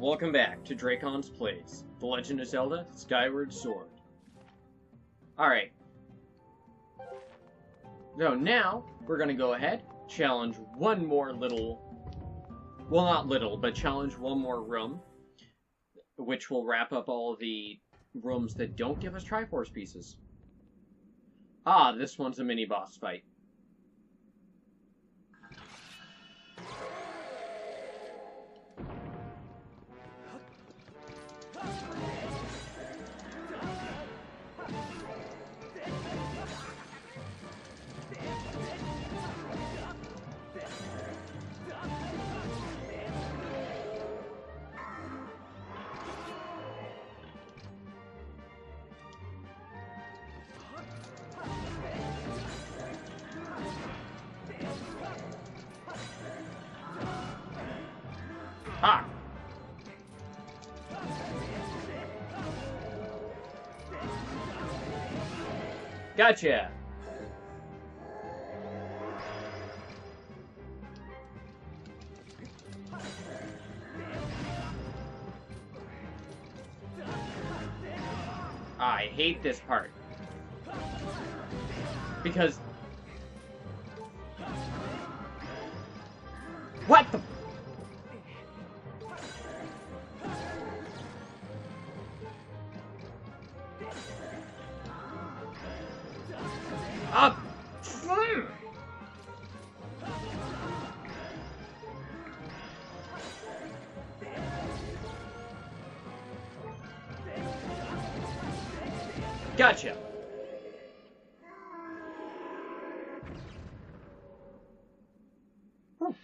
Welcome back to Dracon's Plays, The Legend of Zelda, Skyward Sword. Alright. So now, we're gonna go ahead, challenge one more little... Well, not little, but challenge one more room, which will wrap up all the rooms that don't give us Triforce pieces. Ah, this one's a mini-boss fight. Ha! Gotcha! I hate this part. Because... What the... Up! Gotcha! Whew.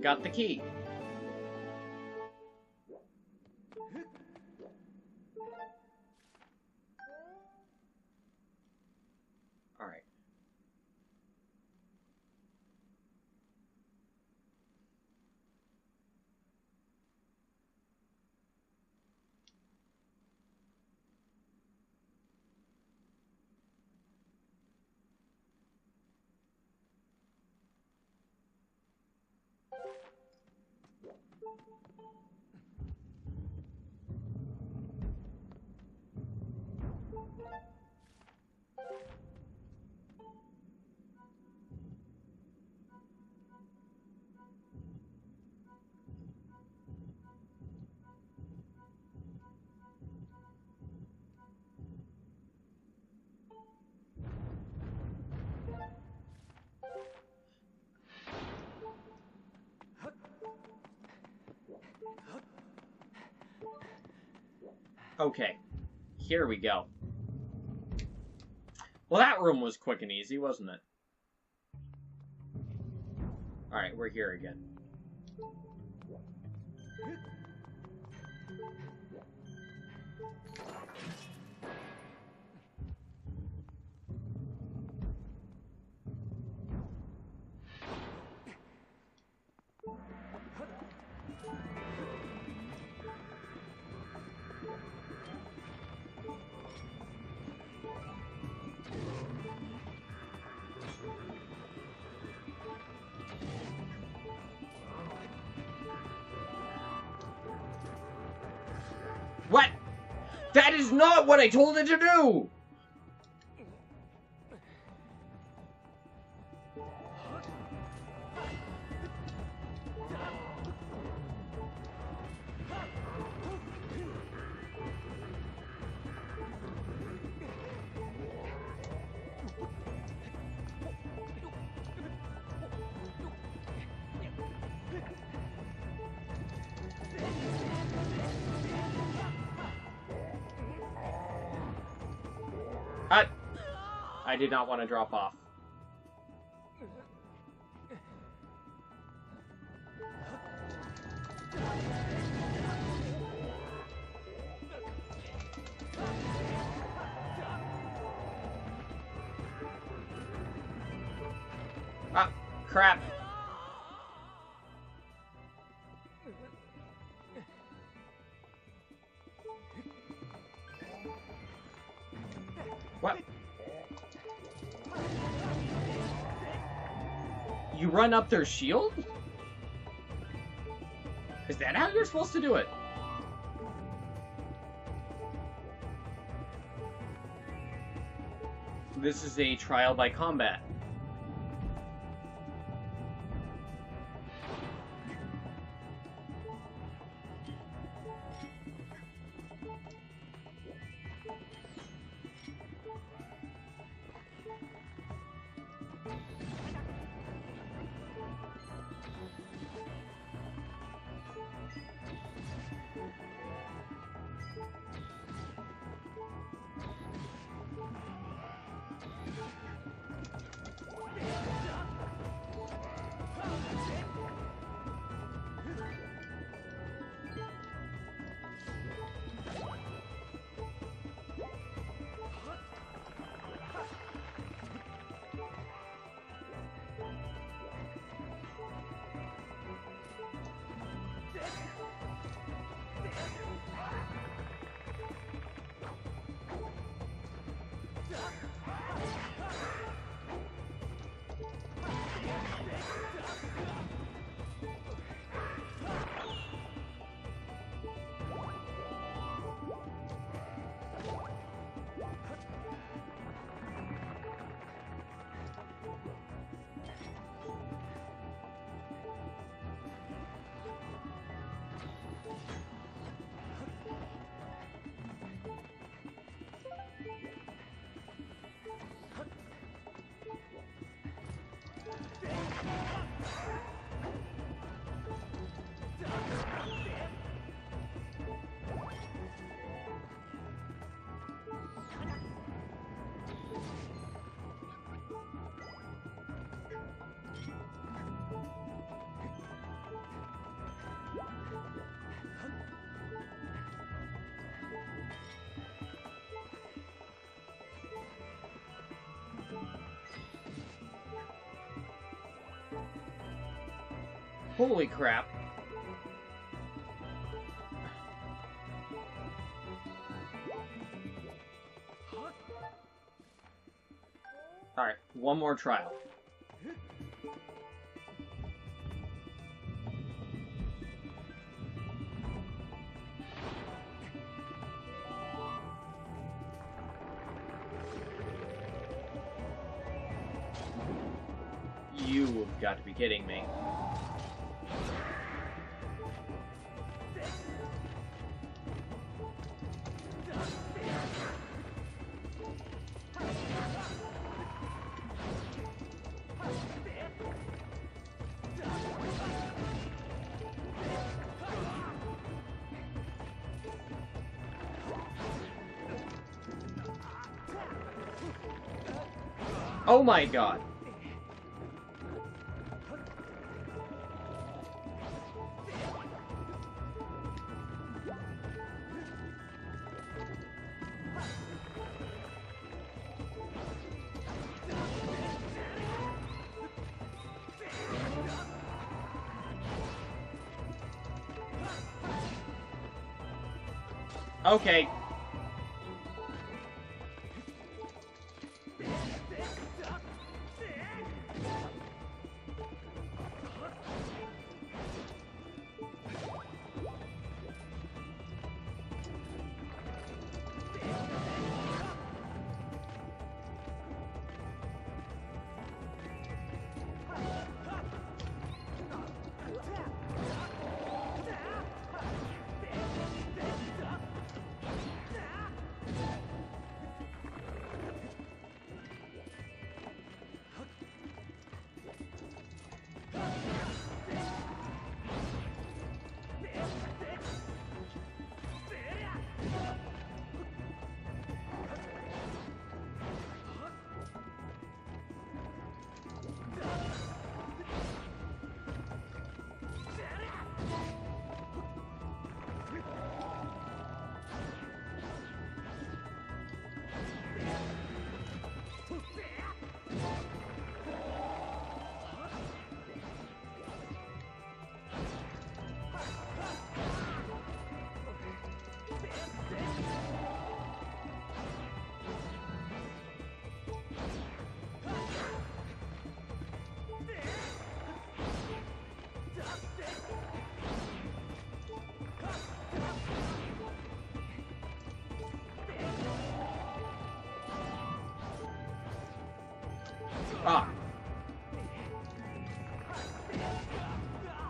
Got the key. All right. Okay, here we go. Well, that room was quick and easy, wasn't it? Alright, we're here again. What? That is not what I told it to do! I did not want to drop off. crap! What? You run up their shield? Is that how you're supposed to do it? This is a trial by combat. Holy crap. Alright, one more trial. You've got to be kidding me. Oh my god. Okay.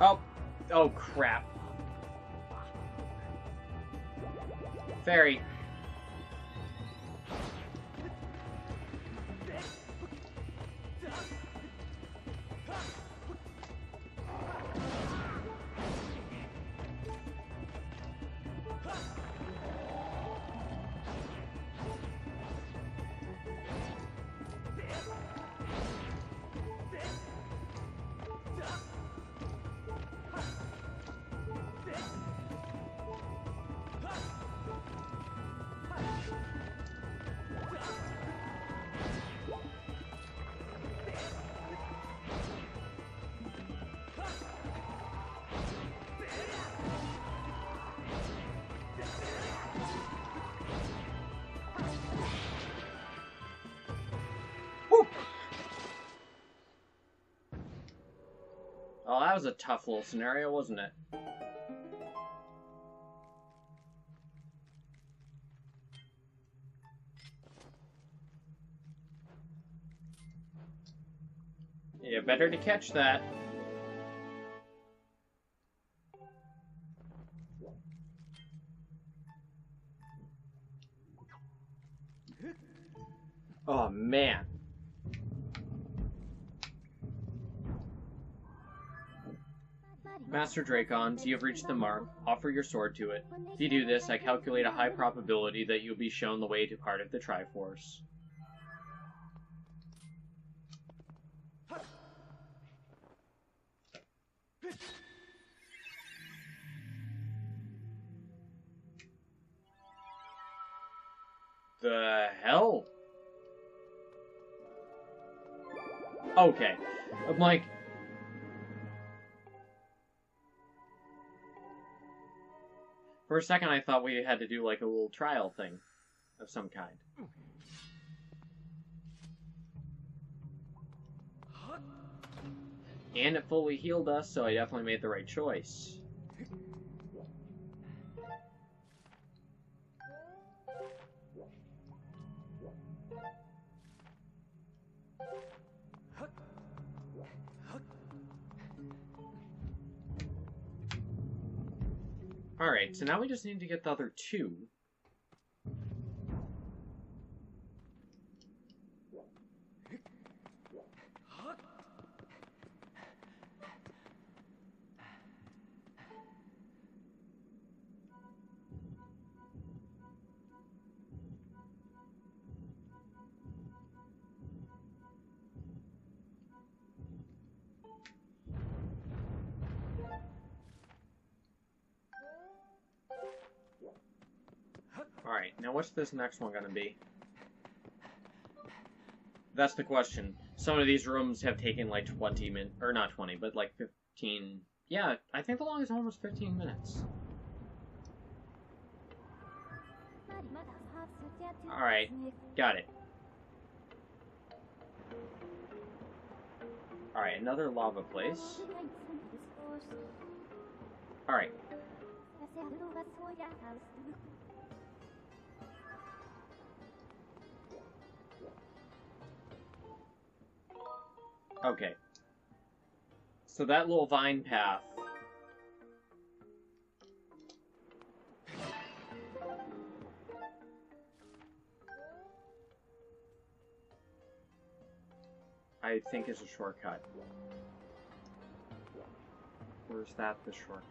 Oh. Oh, crap. Fairy. Oh, that was a tough little scenario, wasn't it? Yeah, better to catch that. Oh, man. Master Dracons, you have reached the mark. Offer your sword to it. If you do this, I calculate a high probability that you'll be shown the way to part of the Triforce. The hell? Okay. I'm like... For a second, I thought we had to do, like, a little trial thing of some kind. And it fully healed us, so I definitely made the right choice. Alright, so now we just need to get the other two. Alright, now what's this next one gonna be? That's the question. Some of these rooms have taken like 20 minutes, or not 20, but like 15. Yeah, I think the longest one was 15 minutes. Alright, got it. Alright, another lava place. Alright. Okay. So that little vine path. I think is a shortcut. Or is that the shortcut?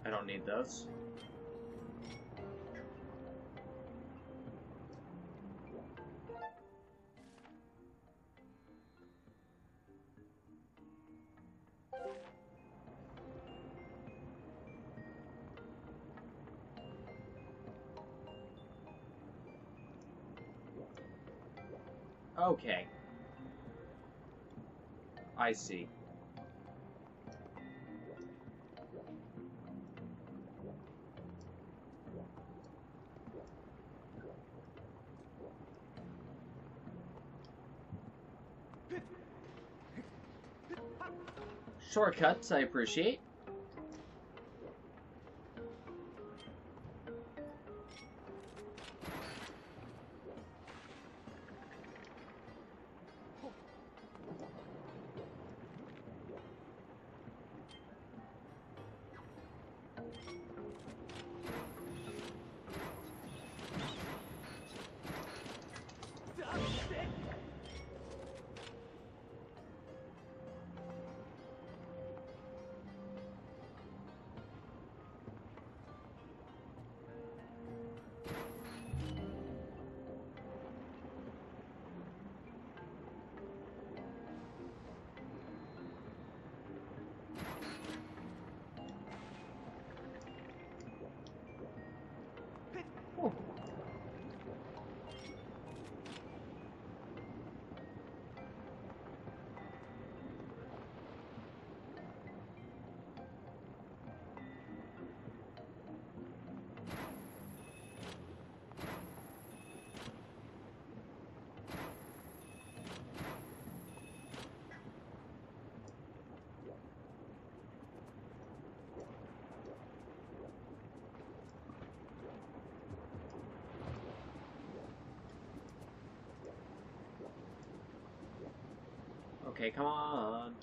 I don't need those. Okay. I see. Shortcuts, I appreciate. Okay, come on.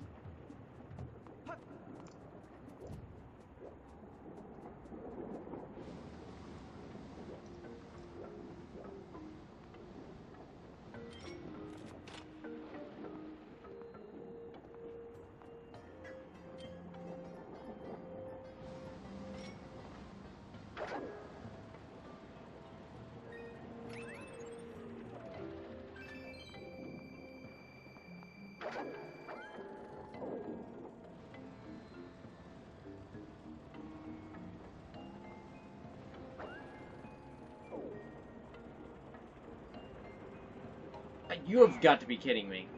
You have got to be kidding me.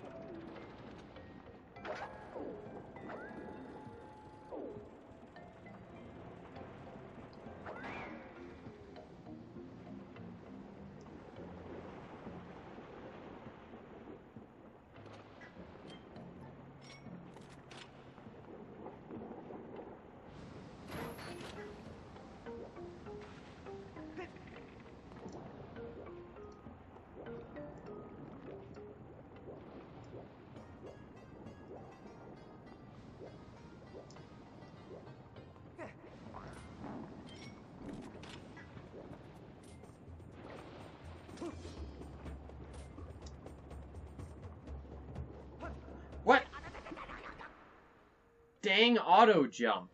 What? Dang auto jump.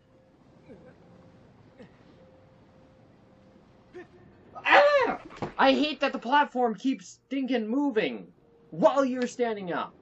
Ah! I hate that the platform keeps stinking moving while you're standing up.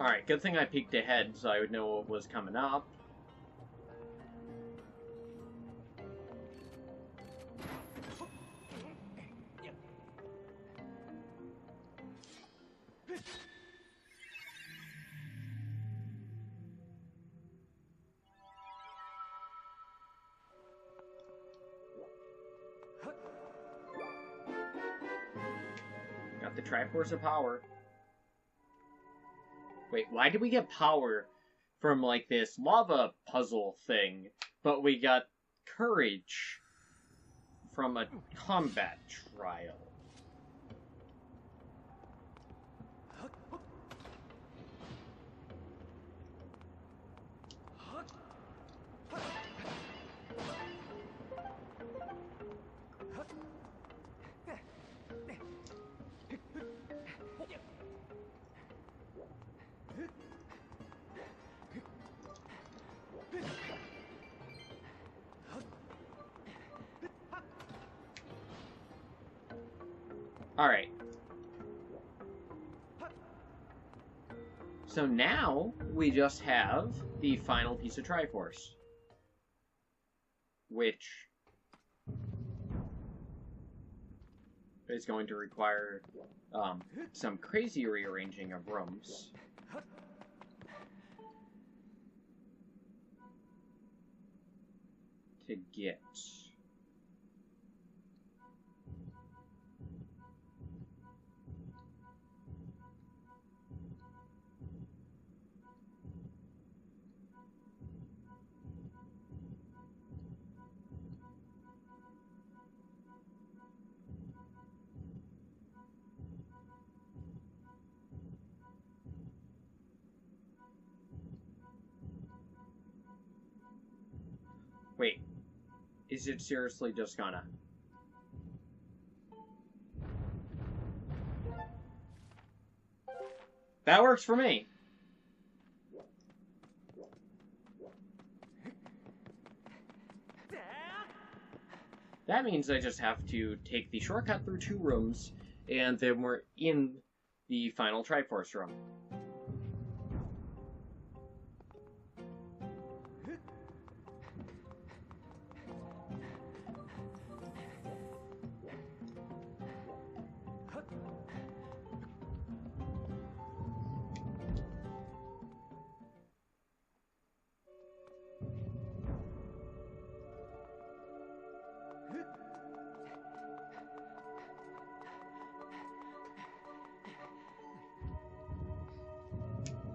Alright, good thing I peeked ahead so I would know what was coming up. Got the Triforce of Power. Wait, why did we get power from, like, this lava puzzle thing, but we got courage from a combat trial? Alright. So now, we just have the final piece of Triforce. Which is going to require some crazy rearranging of rooms. To get. Wait, is it seriously just gonna? That works for me. That means I just have to take the shortcut through 2 rooms, and then we're in the final Triforce room.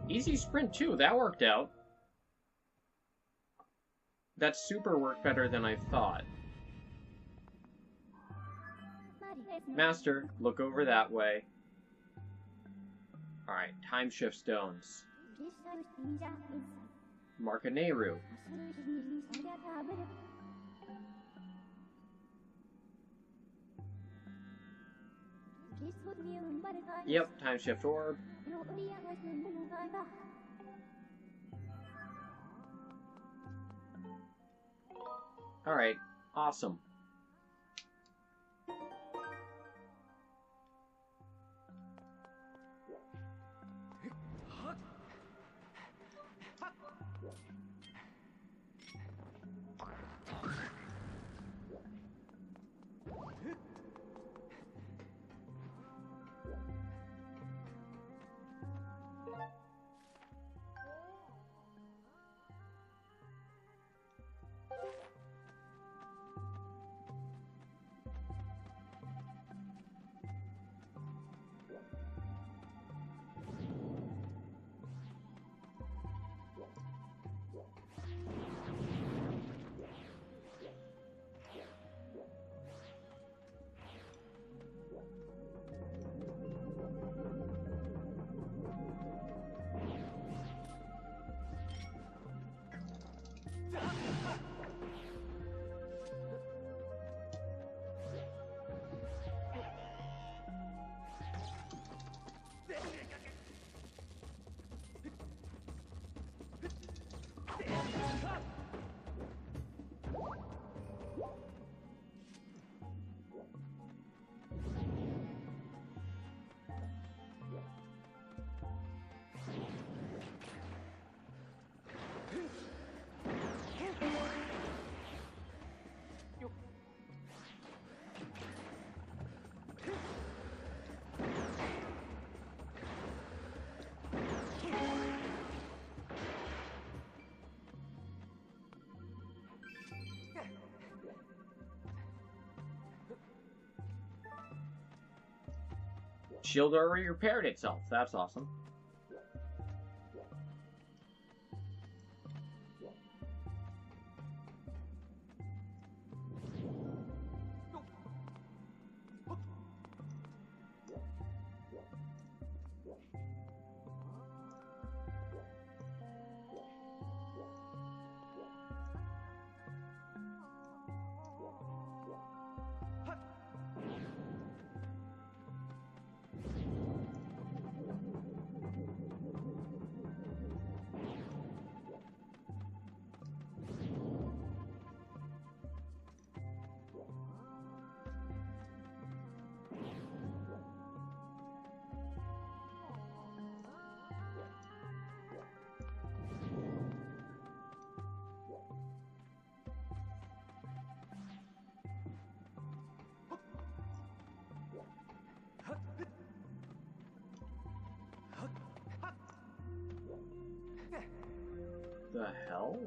Easy sprint too, that worked out. That super worked better than I thought. Master, look over that way. Alright, time shift stones. Mark a Nehru. Yep, time shift orb. Alright, awesome. Shield already repaired itself. That's awesome. The hell?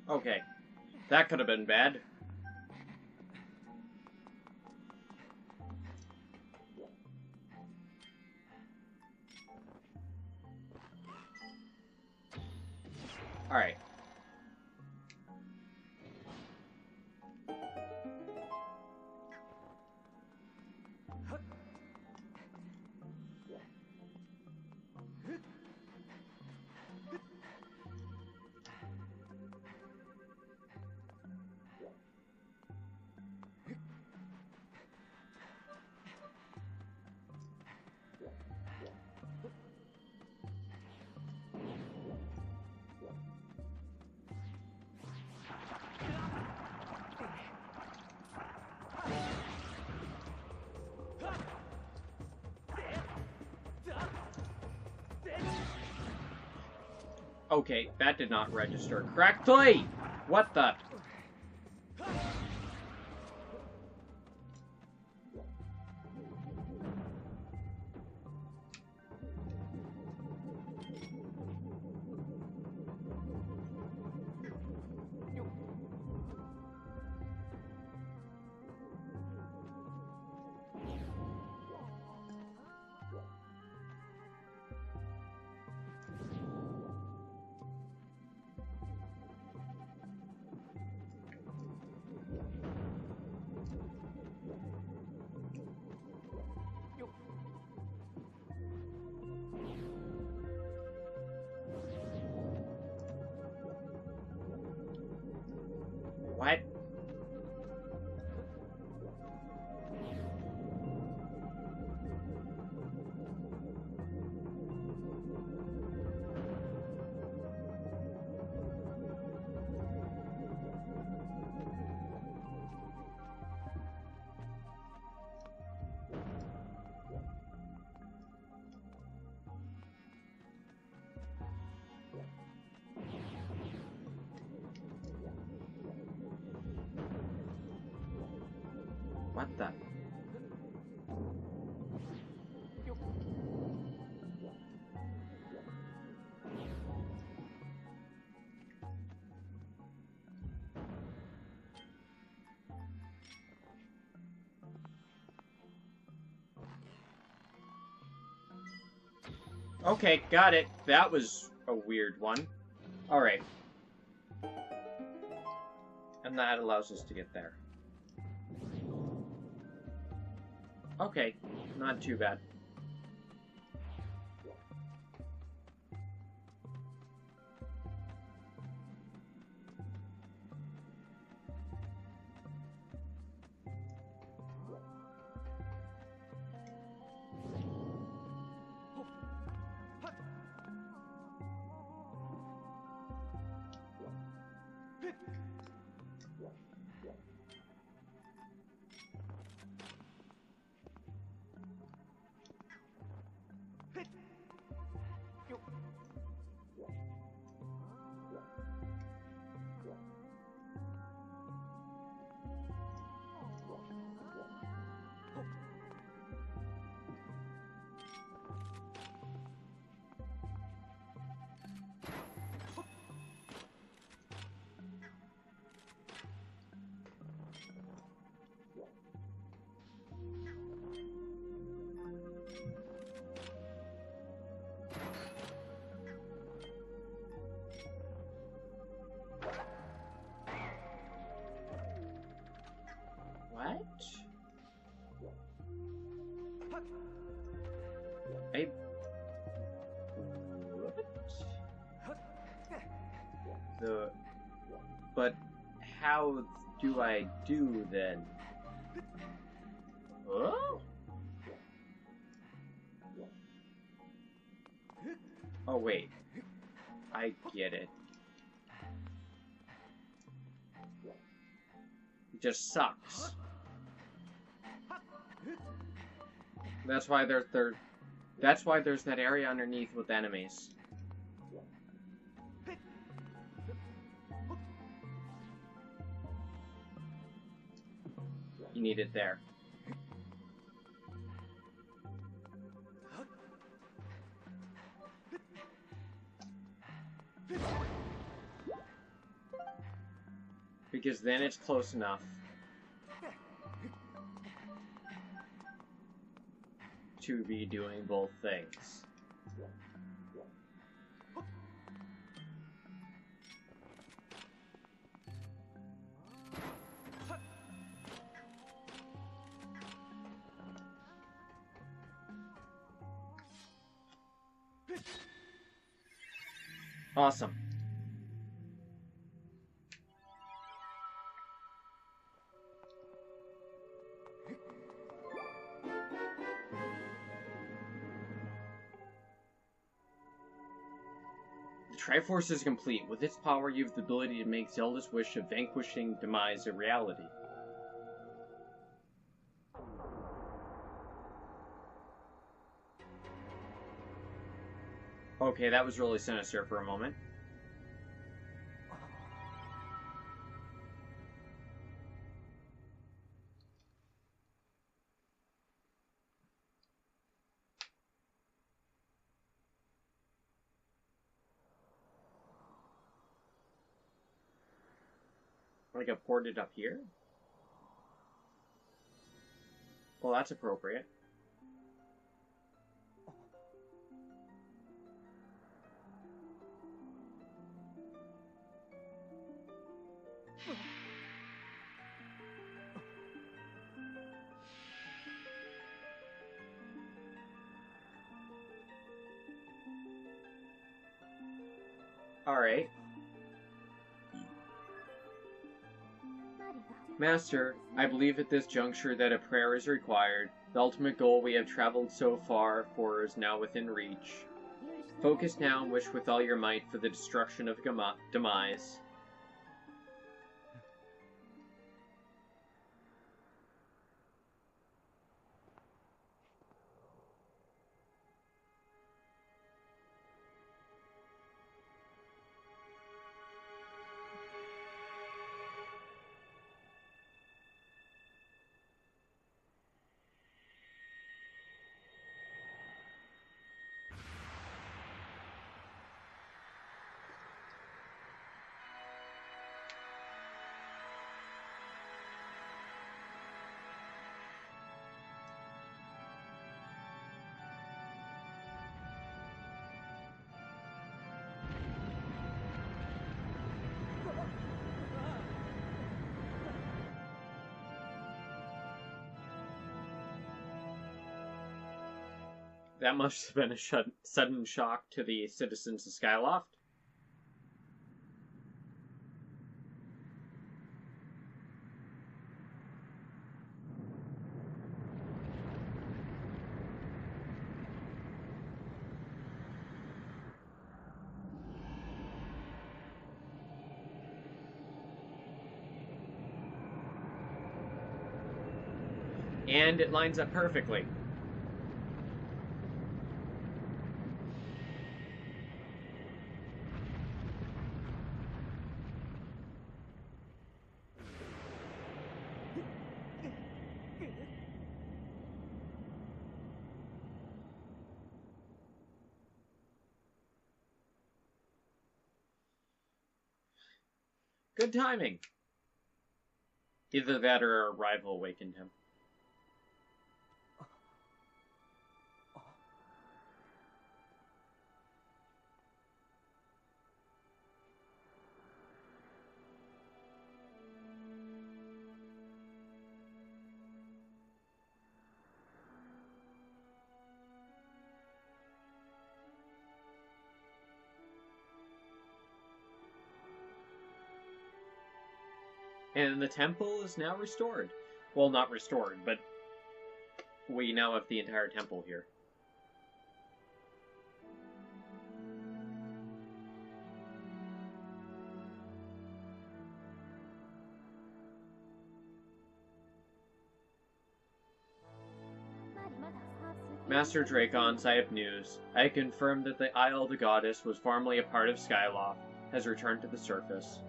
Okay, that could have been bad. Alright. Okay, that did not register correctly! What the? What? What the? Okay, got it. That was a weird one. Alright. And that allows us to get there. Okay, not too bad. But how do I do then? Oh? Oh wait, I get it. It just sucks. That's why that's why there's that area underneath with enemies. You need it there. Because then it's close enough to be doing both things. Awesome. The Triforce is complete. With its power, you have the ability to make Zelda's wish of vanquishing Demise a reality. Okay, that was really sinister for a moment. Like I poured it up here? Well, that's appropriate. Alright. Master, I believe at this juncture that a prayer is required. The ultimate goal we have traveled so far for is now within reach. Focus now and wish with all your might for the destruction of Demise. That must have been a sudden shock to the citizens of Skyloft. And it lines up perfectly. Good timing. Either that or a rival awakened him. And the temple is now restored. Well, not restored, but we now have the entire temple here. Master Dracons, I have news. I confirm that the Isle of the Goddess was formerly a part of Skyloft, has returned to the surface.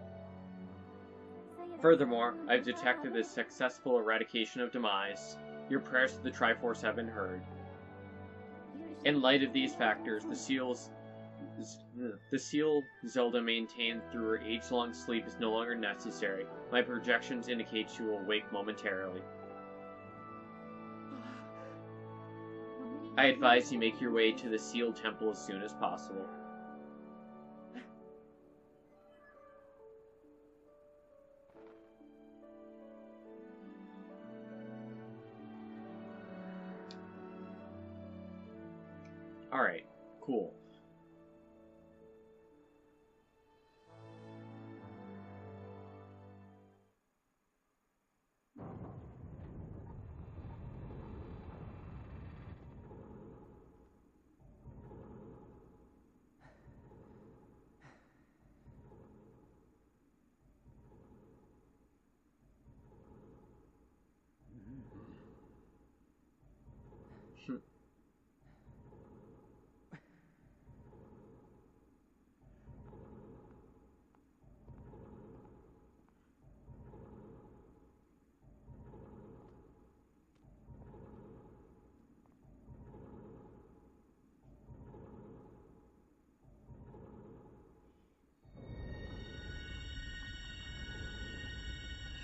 Furthermore, I've detected the successful eradication of Demise. Your prayers to the Triforce have been heard. In light of these factors, the seal Zelda maintained through her age-long sleep is no longer necessary. My projections indicate she will wake momentarily. I advise you make your way to the sealed temple as soon as possible. Alright, cool.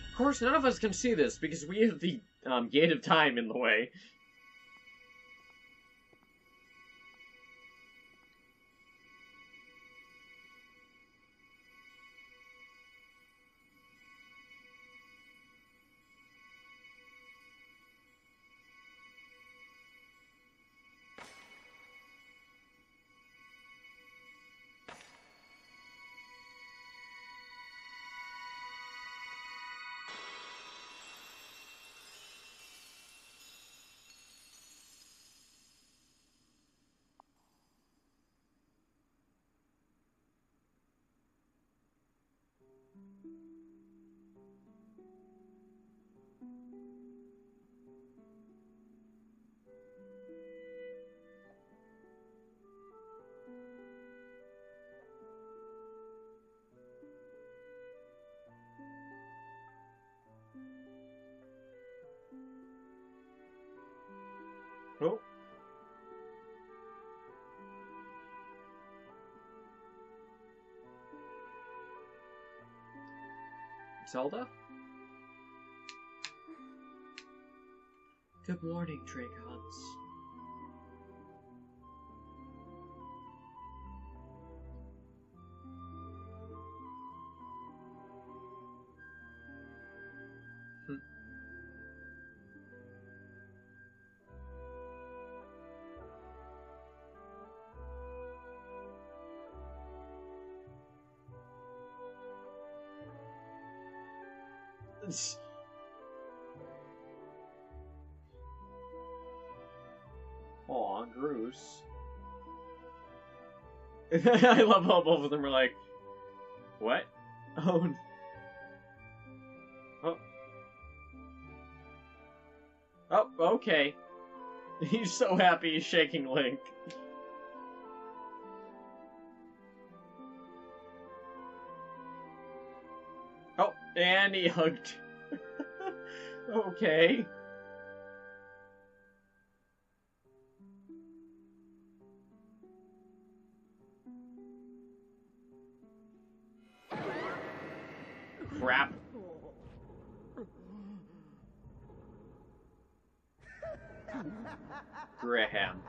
Of course, none of us can see this because we have the Gate of Time in the way. Oh. Zelda? Good morning, Dracons. Aw, Groose. I love how both of them are like, what? Oh. Oh. Oh, okay. He's so happy he's shaking Link. Oh, and he hugged. Okay. Crap. Graham.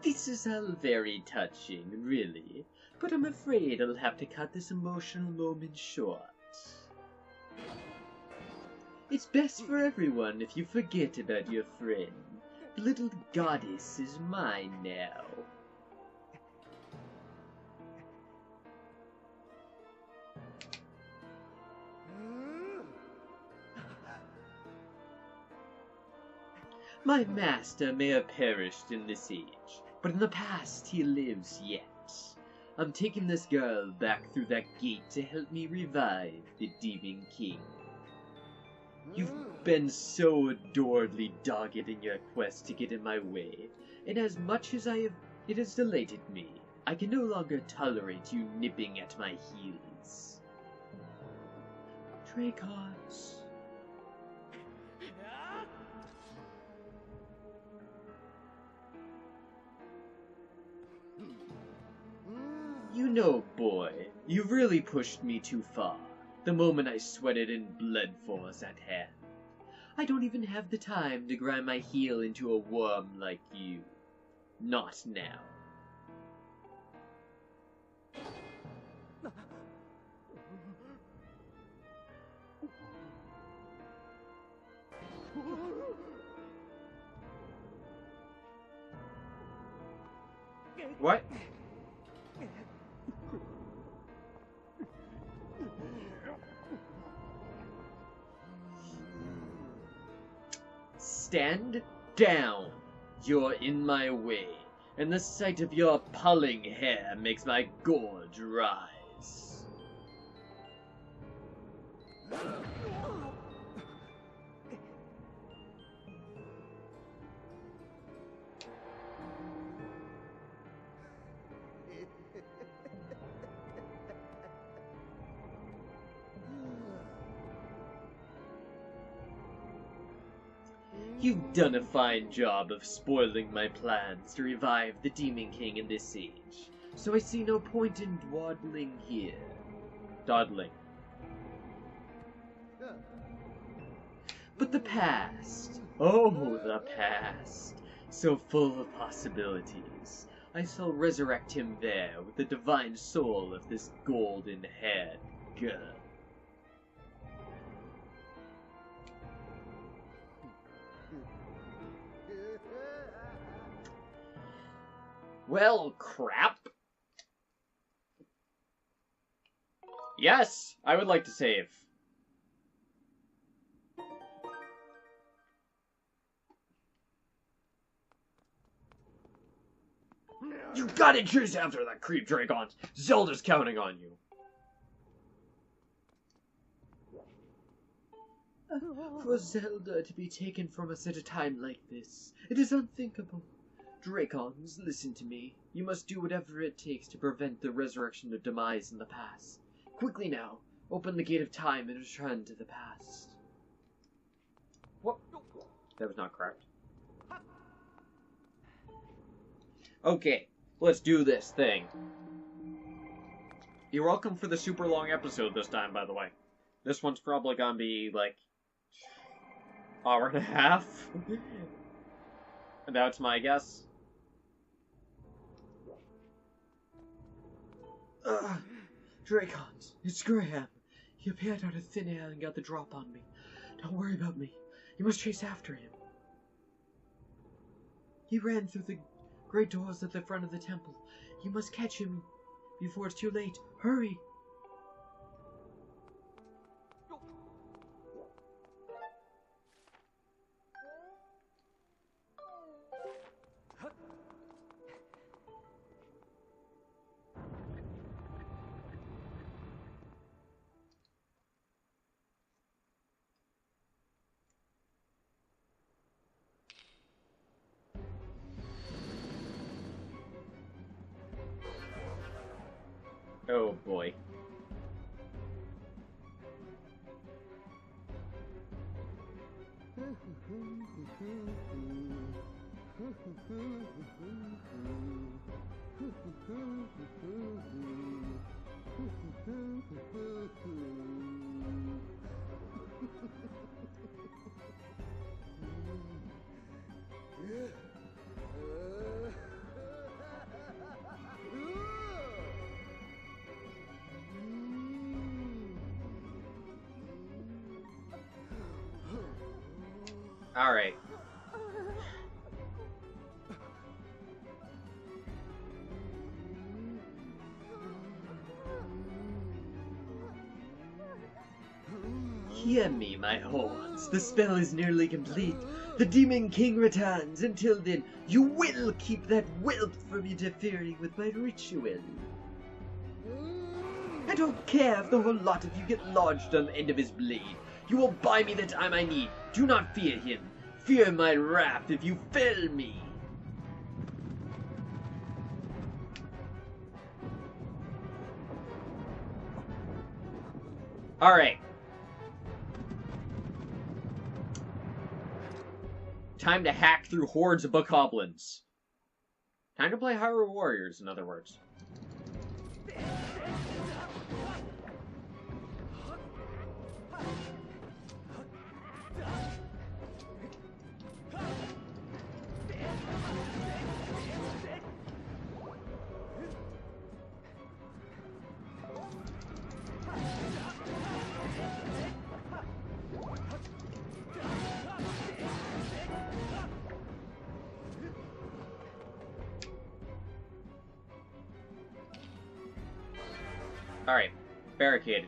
This is all very touching, really, but I'm afraid I'll have to cut this emotional moment short. It's best for everyone if you forget about your friend. The little goddess is mine now. My master may have perished in this age, but in the past he lives yet. I'm taking this girl back through that gate to help me revive the Demon King. You've been so adoredly dogged in your quest to get in my way, and as much as it has delighted me, I can no longer tolerate you nipping at my heels. Dracons. You know, boy, you've really pushed me too far, the moment I sweated and blood force at hand. I don't even have the time to grind my heel into a worm like you. Not now. What? Stand down. You're in my way, and the sight of your pulling hair makes my gorge rise. You've done a fine job of spoiling my plans to revive the Demon King in this age, so I see no point in dawdling here. Dawdling. But the past, oh, the past, so full of possibilities. I shall resurrect him there with the divine soul of this golden-haired girl. Well, crap. Yes, I would like to save. You gotta chase after that creep, Dracons. Zelda's counting on you. For Zelda to be taken from us at a time like this, it is unthinkable. Dracons, listen to me. You must do whatever it takes to prevent the resurrection of demise in the past. Quickly now, open the gate of time and return to the past. What? That was not correct. Okay, let's do this thing. You're welcome for the super long episode this time, by the way. This one's probably gonna be, like, hour and a half. And that's my guess. Dracons, it's Graham. He appeared out of thin air and got the drop on me. Don't worry about me. You must chase after him. He ran through the great doors at the front of the temple. You must catch him before it's too late. Hurry! Oh boy. Alright. hear me, my horns. The spell is nearly complete. The Demon King returns. Until then, you will keep that whelp from interfering with my ritual. I don't care if the whole lot of you get lodged on the end of his blade. You will buy me the time I need. Do not fear him. Fear my wrath if you fail me. Alright. Time to hack through hordes of bokoblins. Time to play Hyrule Warriors, in other words. Alright, barricaded.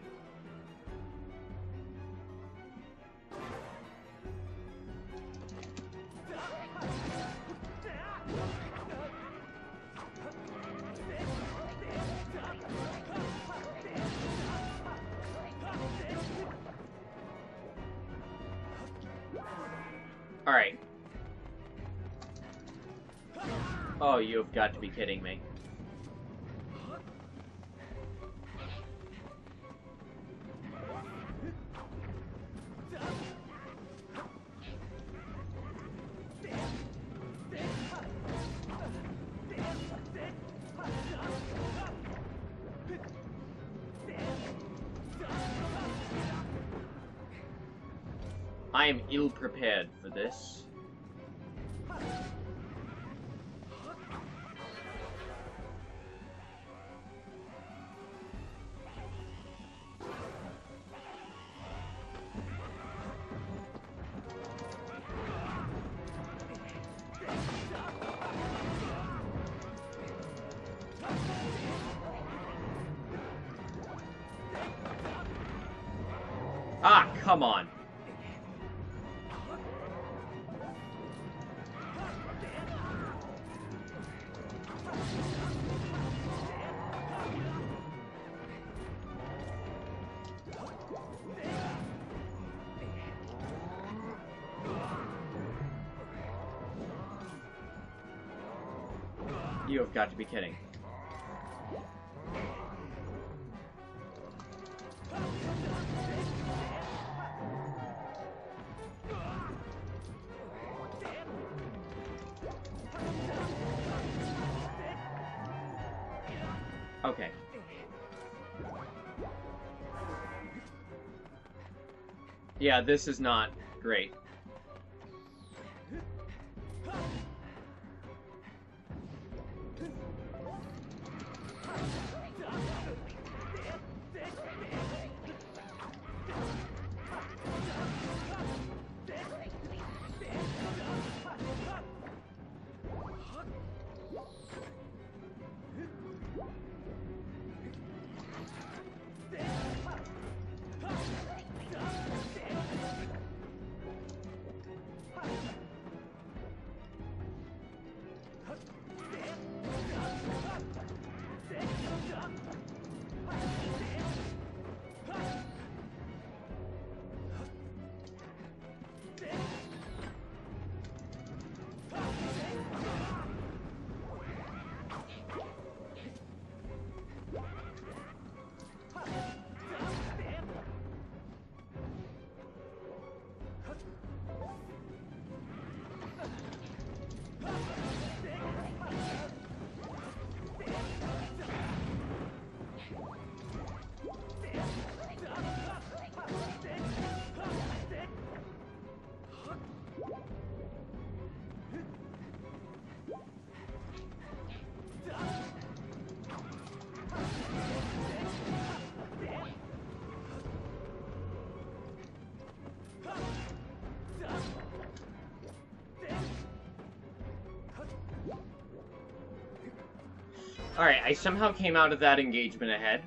Alright. Oh, you have got to be kidding me. I am ill-prepared for this. Ah, come on. You have got to be kidding. Okay. Yeah, this is not great. Alright, I somehow came out of that engagement ahead.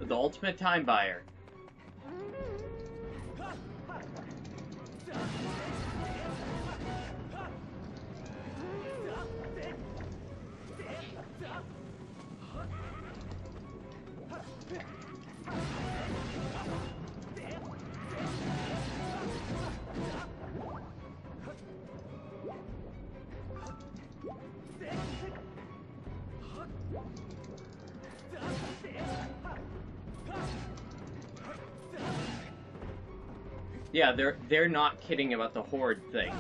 the ultimate time buyer. Yeah, they're not kidding about the horde thing.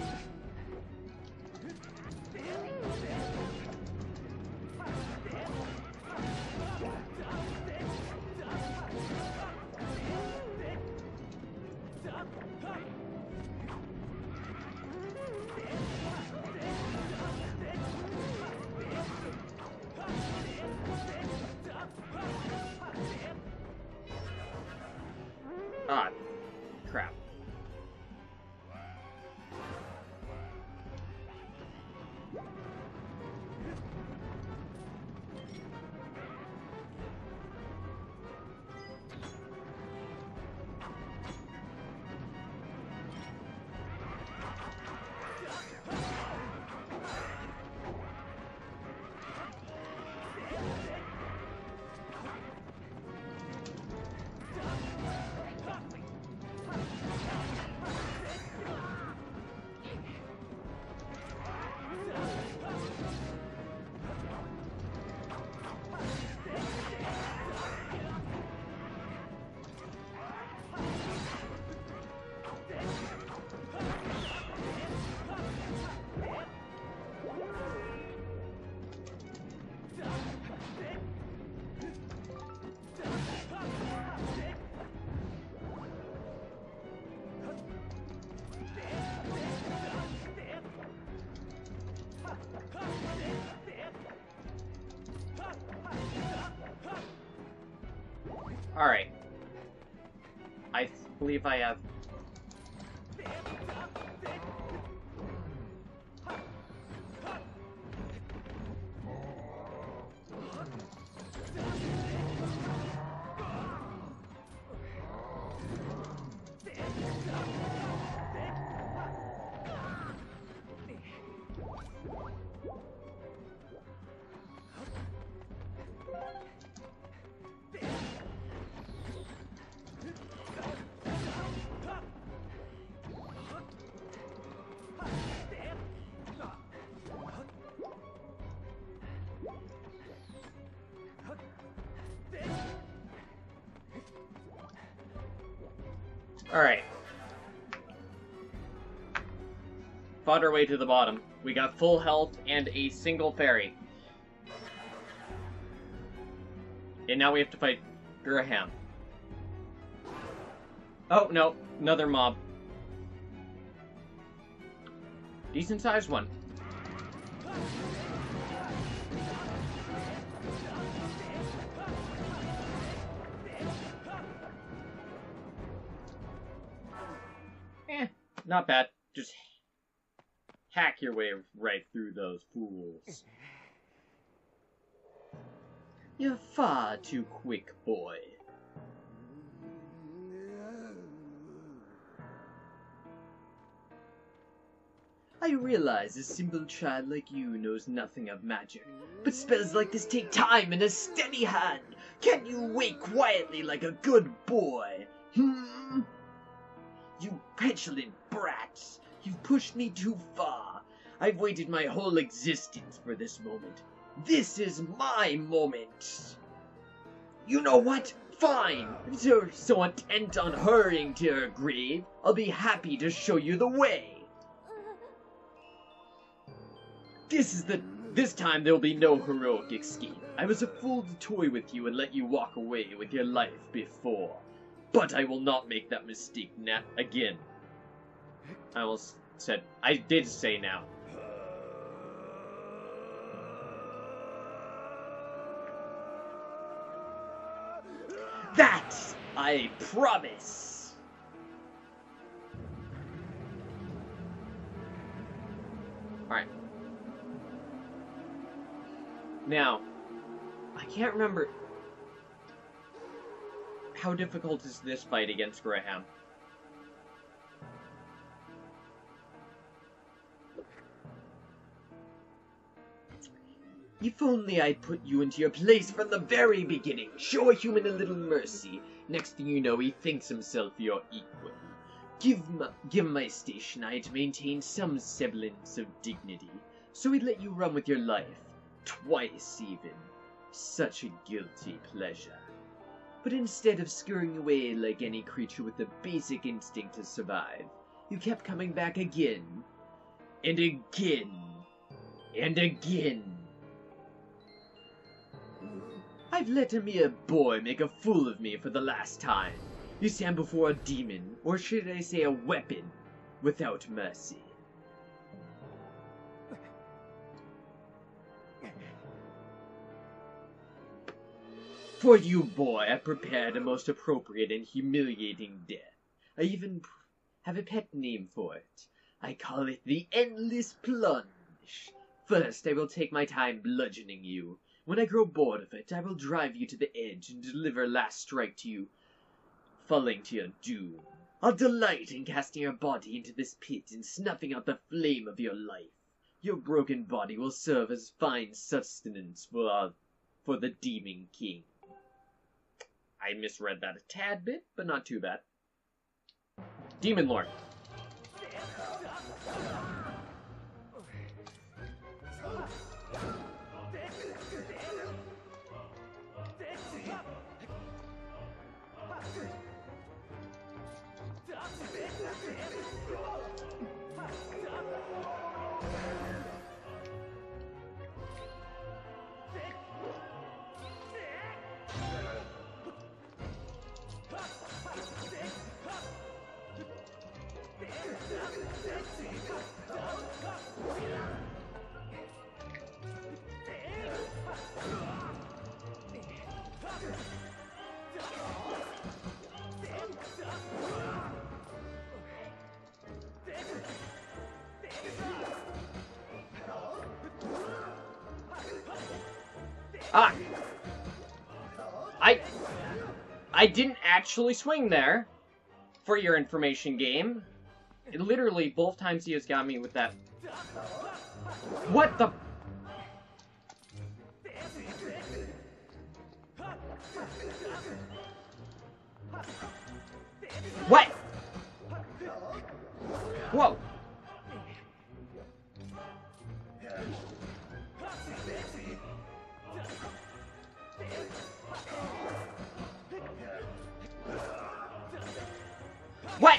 Ah, crap. Alright. I believe I have... Alright. Fought our way to the bottom. We got full health and a single fairy. And now we have to fight Graham. Oh, no. Another mob. Decent sized one. Not bad. Just hack your way right through those fools. You're far too quick, boy. I realize a simple child like you knows nothing of magic, but spells like this take time and a steady hand. Can't you wait quietly like a good boy? You petulant brats! You've pushed me too far. I've waited my whole existence for this moment. This is my moment! You know what? Fine! If you're so intent on hurrying to your grave, I'll be happy to show you the way. This time there'll be no heroic escape. I was a fool to toy with you and let you walk away with your life before. But I will not make that mistake again. I did say now. That I promise. Alright. Now, I can't remember. How difficult is this fight against Graham? If only I'd put you into your place from the very beginning. Show a human a little mercy. Next thing you know, he thinks himself your equal. Give my station, I'd maintain some semblance of dignity, so he'd let you run with your life. Twice, even. Such a guilty pleasure. But instead of scurrying away like any creature with the basic instinct to survive, you kept coming back again, and again, and again. I've let a mere boy make a fool of me for the last time. You stand before a demon, or should I say a weapon, without mercy. For you, boy, I've prepared a most appropriate and humiliating death. I even have a pet name for it. I call it the Endless Plunge. First, I will take my time bludgeoning you. When I grow bored of it, I will drive you to the edge and deliver last strike to you, falling to your doom. I'll delight in casting your body into this pit and snuffing out the flame of your life. Your broken body will serve as fine sustenance for the Demon King. I misread that a tad bit, but not too bad. Demon Lord. Ah! I didn't actually swing there, for your information, game. It literally, both times he has got me with that. What the? What? Whoa. What?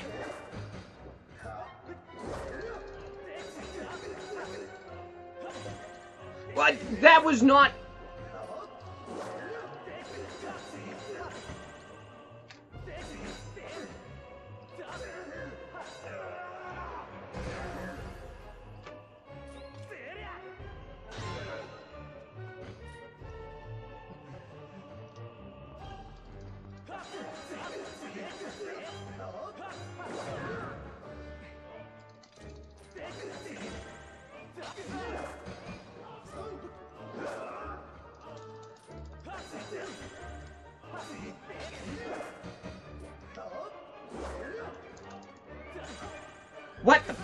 What? That was not... What the...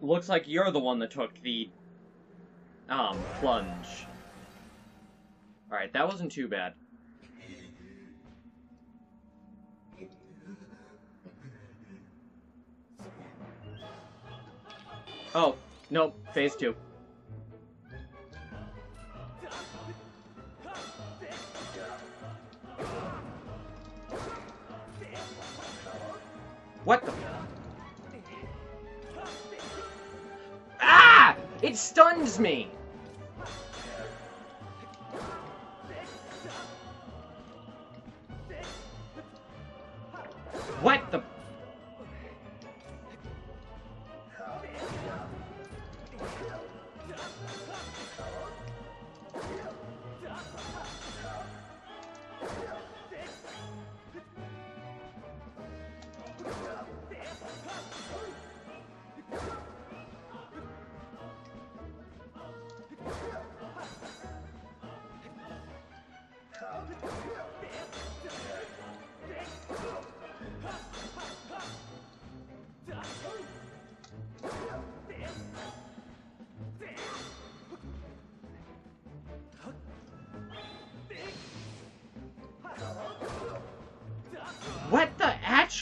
Looks like you're the one that took the, plunge. Alright, that wasn't too bad. Oh, nope, phase 2. What the... Ah! It stuns me! What the...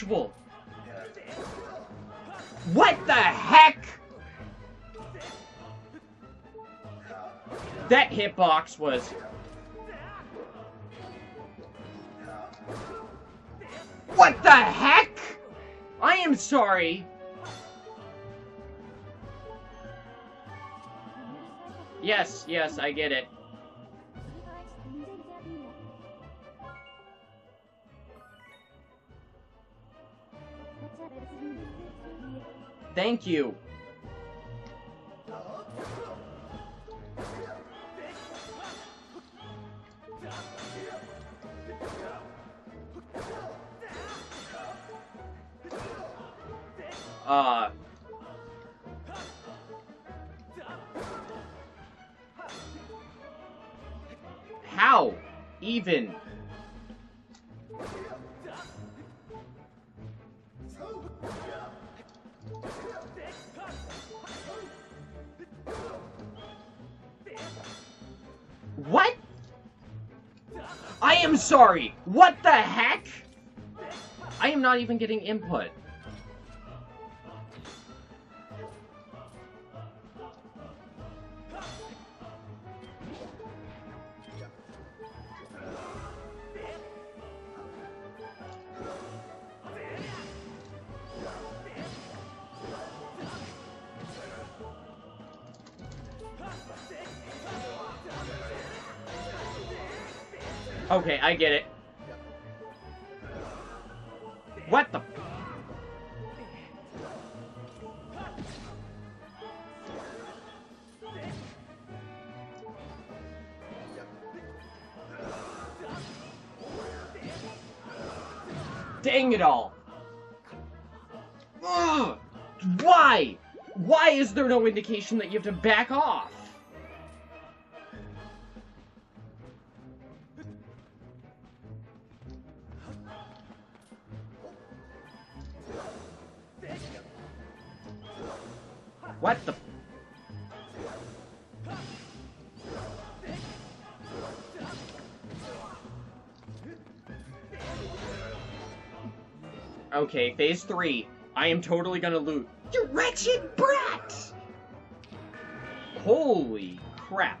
actual... What the heck? That hitbox was... What the heck? I am sorry. Yes, yes, I get it. Thank you. How? Even? What? I am sorry. What the heck? I am not even getting input. Okay, I get it. What the... Dang it all! Ugh! Why? Why is there no indication that you have to back off? What the... Okay, phase 3. I am totally gonna loot. You wretched brat! Holy crap.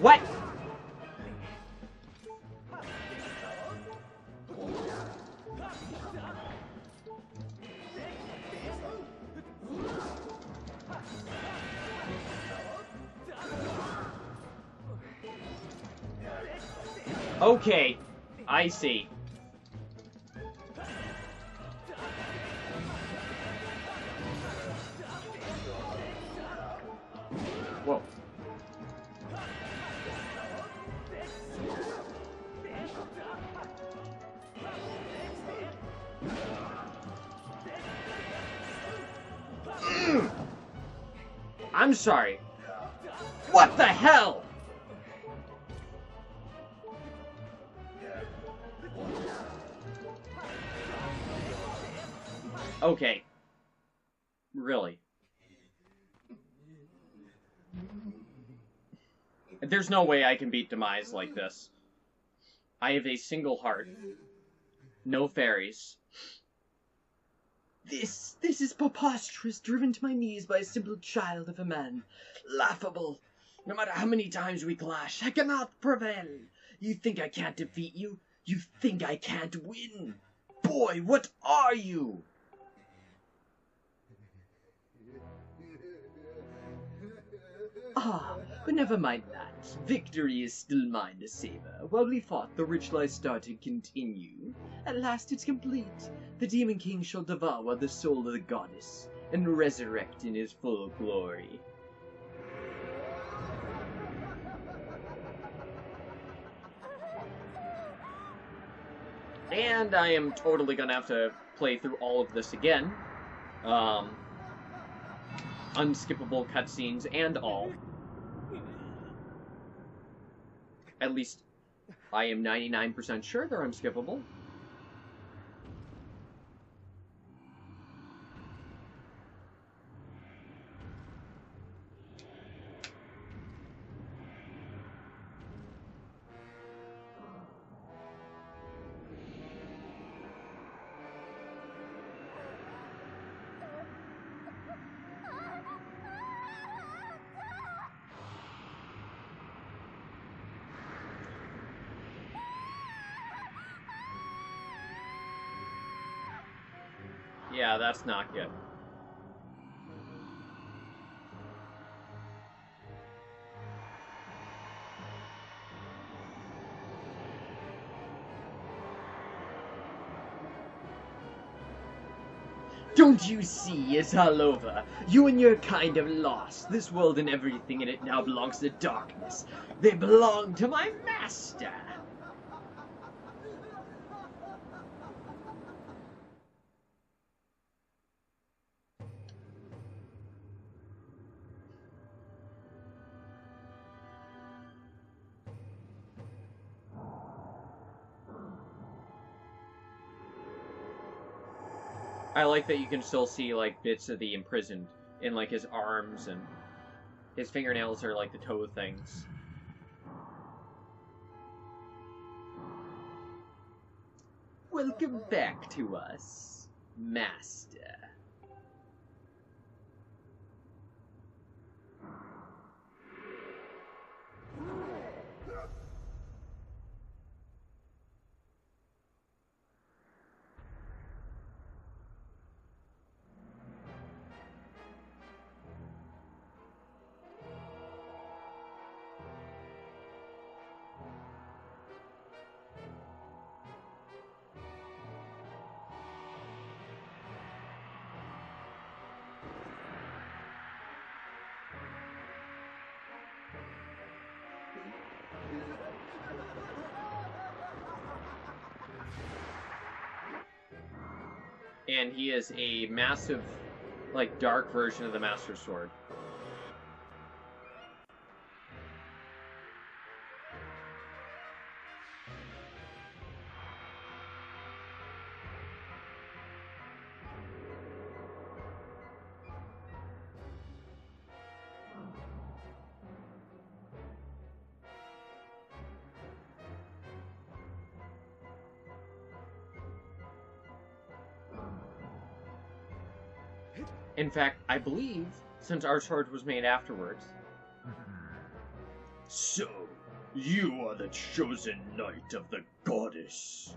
What? Okay, I see. Whoa. I'm sorry. What the hell? Okay. Really. There's no way I can beat Demise like this. I have a single heart. No fairies. This is preposterous, driven to my knees by a simple child of a man. Laughable. No matter how many times we clash, I cannot prevail. You think I can't defeat you? You think I can't win? Boy, what are you? Ah, but never mind that. Victory is still mine to savor. While we fought, the rich life started continue. At last it's complete. The Demon King shall devour the soul of the goddess. and resurrect in his full glory. And I am totally gonna have to play through all of this again. Unskippable cutscenes and all. At least I am 99% sure they're unskippable. Yeah, that's not good. Don't you see, it's all over. You and your kind have lost. This world and everything in it now belongs to darkness. They belong to my master. I like that you can still see, like, bits of the imprisoned in, like, his arms, and his fingernails are, like, the toe things. Welcome back to us, master. And he is a massive, like, dark version of the Master Sword. In fact, I believe, since our sword was made afterwards... So, you are the chosen knight of the goddess.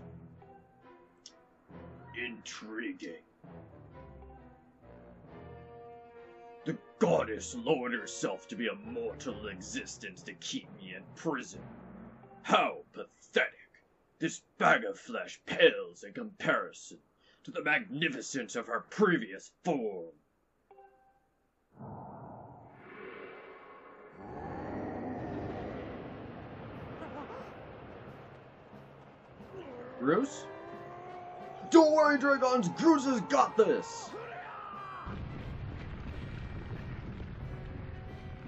Intriguing. The goddess lowered herself to be a mortal existence to keep me in prison. How pathetic. This bag of flesh pales in comparison to the magnificence of her previous form. Bruce? Don't worry, Dragons! Bruce has got this!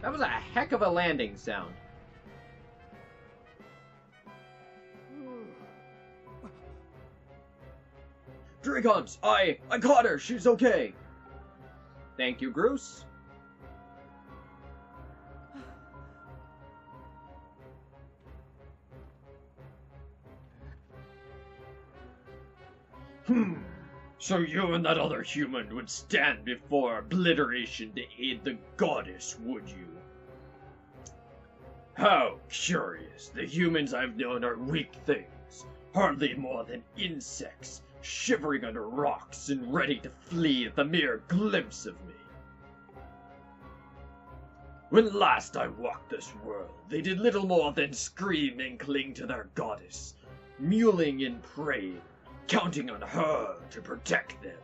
That was a heck of a landing sound. Dragons! I caught her! She's okay! Thank you, Bruce. So you and that other human would stand before obliteration to aid the goddess, would you? How curious. The humans I've known are weak things, hardly more than insects, shivering under rocks and ready to flee at the mere glimpse of me. When last I walked this world, they did little more than scream and cling to their goddess, mewling and praying, counting on her to protect them.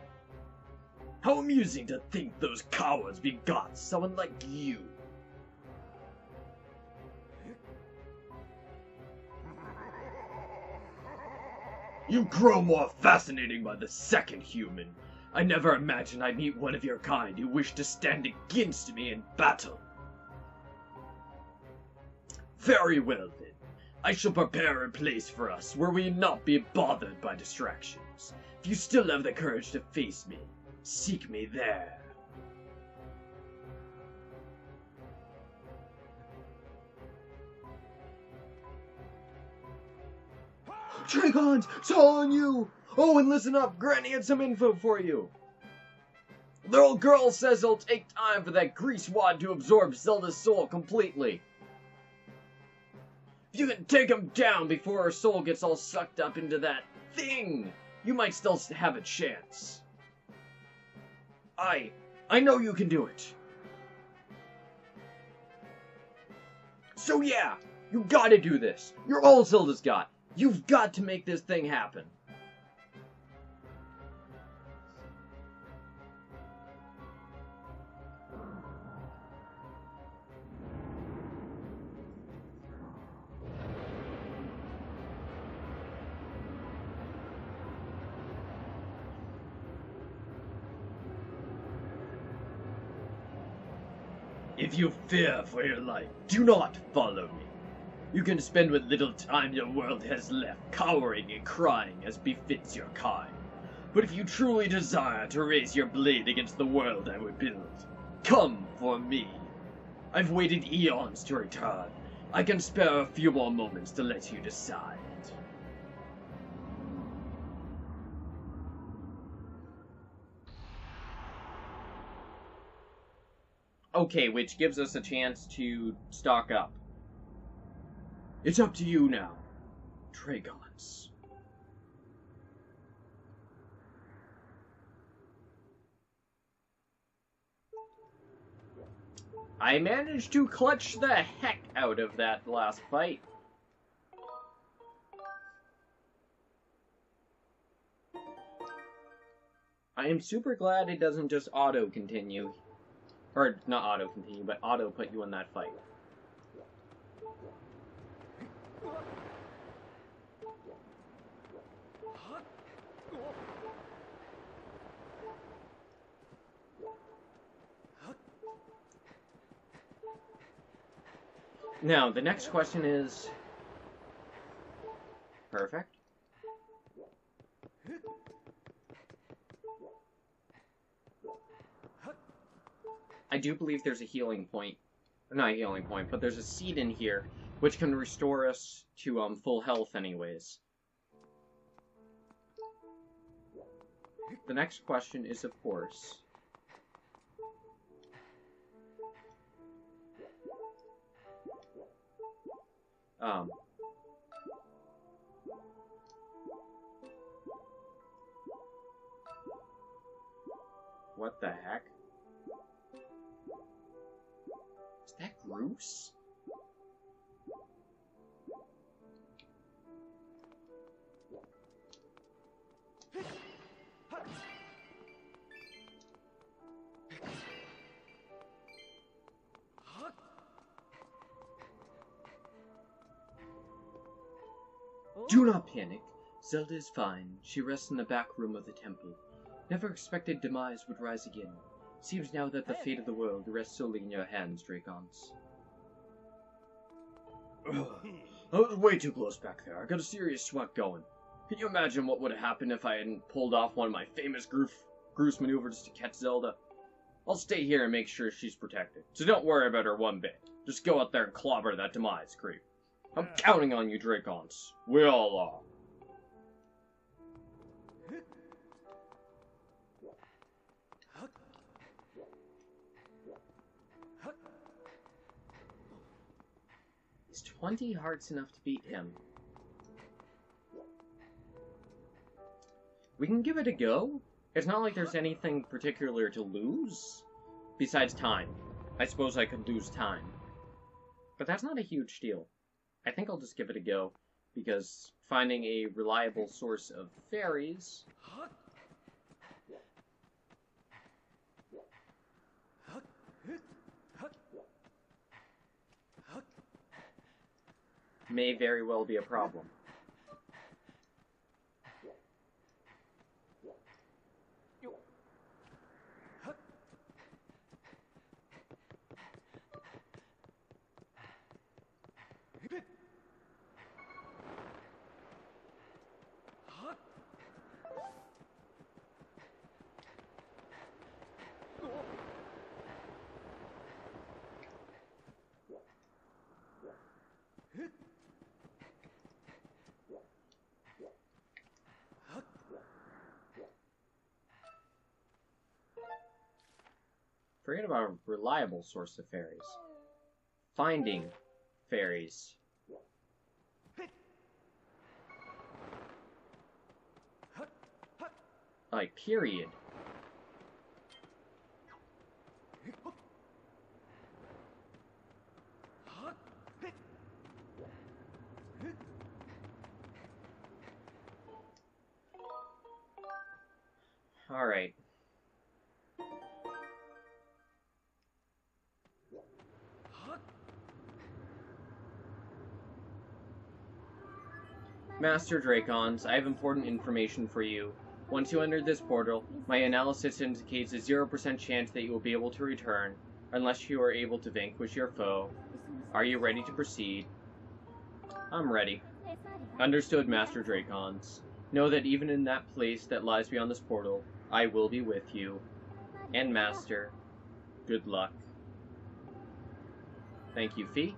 How amusing to think those cowards begot someone like you. You grow more fascinating by the second, human. I never imagined I'd meet one of your kind who wished to stand against me in battle. Very well then. I shall prepare a place for us where we not be bothered by distractions. If you still have the courage to face me, seek me there. Dragons, it's all on you! Oh, and listen up, Granny had some info for you. The little girl says it'll take time for that grease wad to absorb Zelda's soul completely. If you can take him down before her soul gets all sucked up into that thing, you might still have a chance. I know you can do it. So yeah, you gotta do this. You're all Zelda's got. You've got to make this thing happen. If you fear for your life, do not follow me. You can spend what little time your world has left cowering and crying as befits your kind. But if you truly desire to raise your blade against the world I would build, come for me. I've waited eons to return. I can spare a few more moments to let you decide. Okay, which gives us a chance to stock up. It's up to you now, Dragons. I managed to clutch the heck out of that last fight. I am super glad it doesn't just auto-continue. Or, not auto-continue, but auto-put you in that fight. Now, the next question is... Perfect. I do believe there's a healing point. Not a healing point, but there's a seed in here, which can restore us to full health anyways. The next question is, of course... What the heck? Is that Groose? Do not panic. Zelda is fine. She rests in the back room of the temple. Never expected demise would rise again. Seems now that the fate of the world rests solely in your hands, Dragons. I was way too close back there. I got a serious sweat going. Can you imagine what would have happened if I hadn't pulled off one of my famous Groose maneuvers to catch Zelda? I'll stay here and make sure she's protected. So don't worry about her one bit. Just go out there and clobber that demise creep. I'm counting on you, Dragons. We all are. Is 20 hearts enough to beat him? We can give it a go. It's not like there's anything particular to lose. Besides time. I suppose I could lose time. But that's not a huge deal. I think I'll just give it a go, because finding a reliable source of fairies may very well be a problem. Forget about a reliable source of fairies. Finding fairies. Like, period. Alright. Master Dracons, I have important information for you. Once you enter this portal, my analysis indicates a 0% chance that you will be able to return, unless you are able to vanquish your foe. Are you ready to proceed? I'm ready. Understood, Master Dracons. Know that even in that place that lies beyond this portal, I will be with you. And Master, good luck. Thank you, Fee.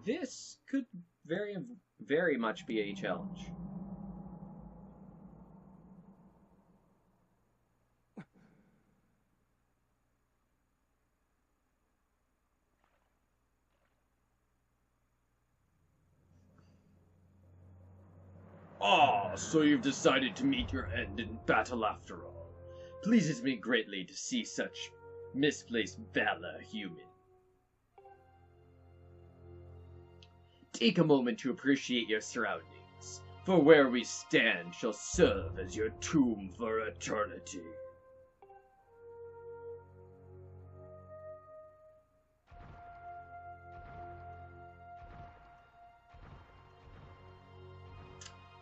This could very much be a challenge. Ah, so you've decided to meet your end in battle after all. Pleases me greatly to see such misplaced valor, human. Take a moment to appreciate your surroundings, for where we stand shall serve as your tomb for eternity.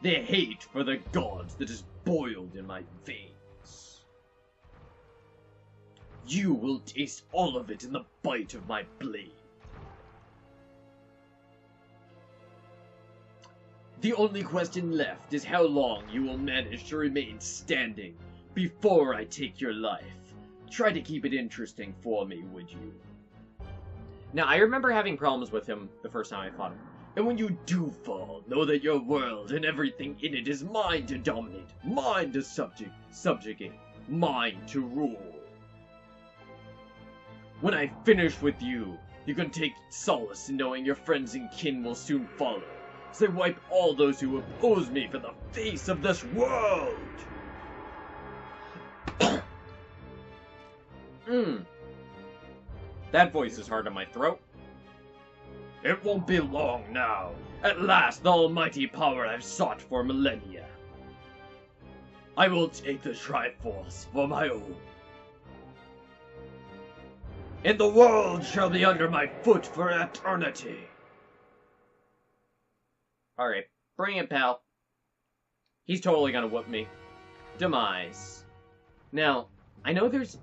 The hate for the gods that is boiled in my veins. You will taste all of it in the bite of my blade. The only question left is how long you will manage to remain standing before I take your life. Try to keep it interesting for me, would you? Now, I remember having problems with him the first time I fought him. And when you do fall, know that your world and everything in it is mine to dominate, mine to subjugate, mine to rule. When I finish with you, you can take solace in knowing your friends and kin will soon follow, as I wipe all those who oppose me from the face of this world. That voice is hard on my throat. It won't be long now. At last, the almighty power I've sought for millennia. I will take the Triforce for my own. And the world shall be under my foot for eternity. Alright, bring it, pal. He's totally gonna whoop me. Demise. Now, I know there's...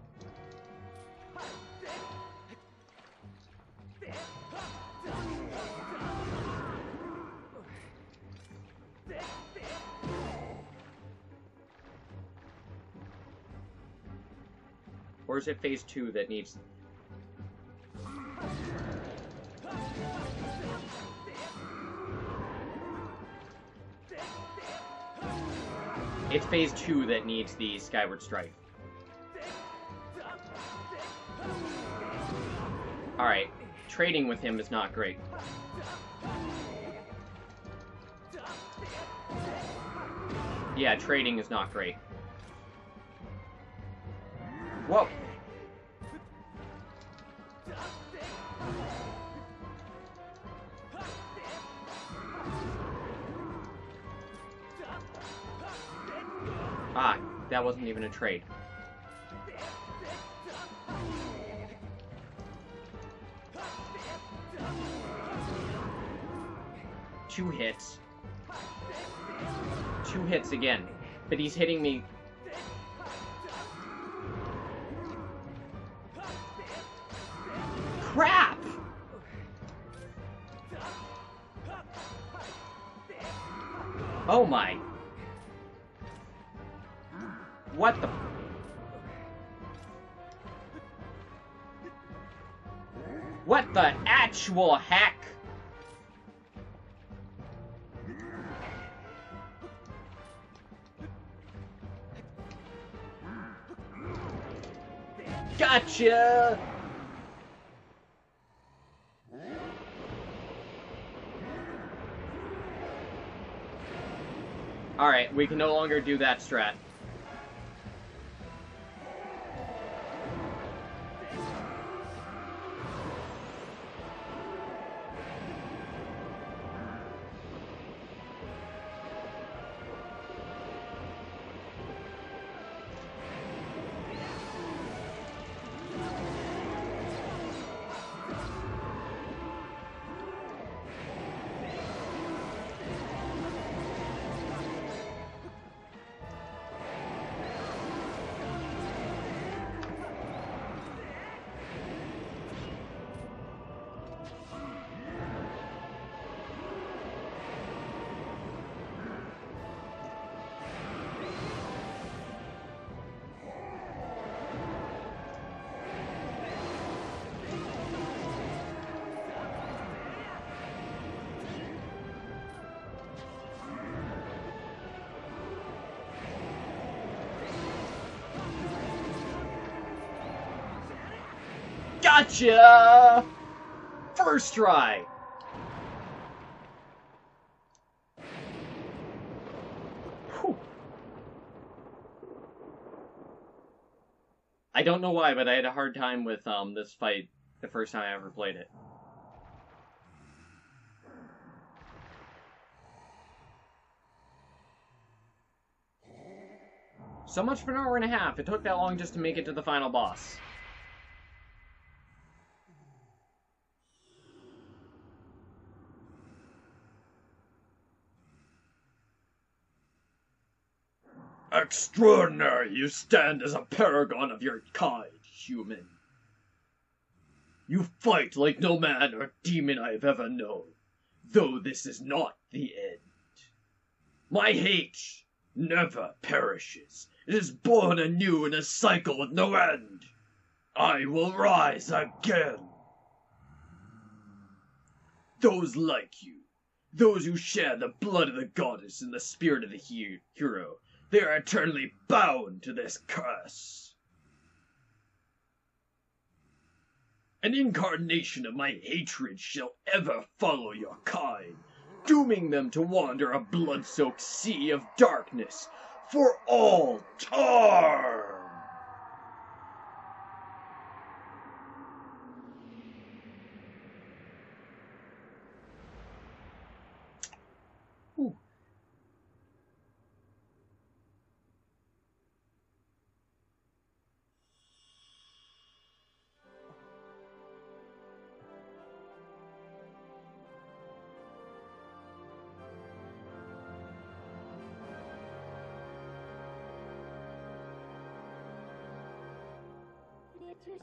Or is it phase 2 that needs... It's phase 2 that needs the Skyward Strike. Alright, trading with him is not great. Yeah, trading is not great. Whoa! Ah, that wasn't even a trade. 2 hits. 2 hits again. But he's hitting me. Crap! Oh my. What the? What the actual heck? Gotcha! Alright, we can no longer do that strat. Gotcha! First try! Whew. I don't know why, but I had a hard time with this fight the first time I ever played it. So much for an hour and a half. It took that long just to make it to the final boss. Extraordinary! You stand as a paragon of your kind, human. You fight like no man or demon I have ever known, though this is not the end. My hate never perishes. It is born anew in a cycle with no end. I will rise again. Those like you, those who share the blood of the goddess and the spirit of the hero, they are eternally bound to this curse. An incarnation of my hatred shall ever follow your kind, dooming them to wander a blood-soaked sea of darkness for all time. Ooh.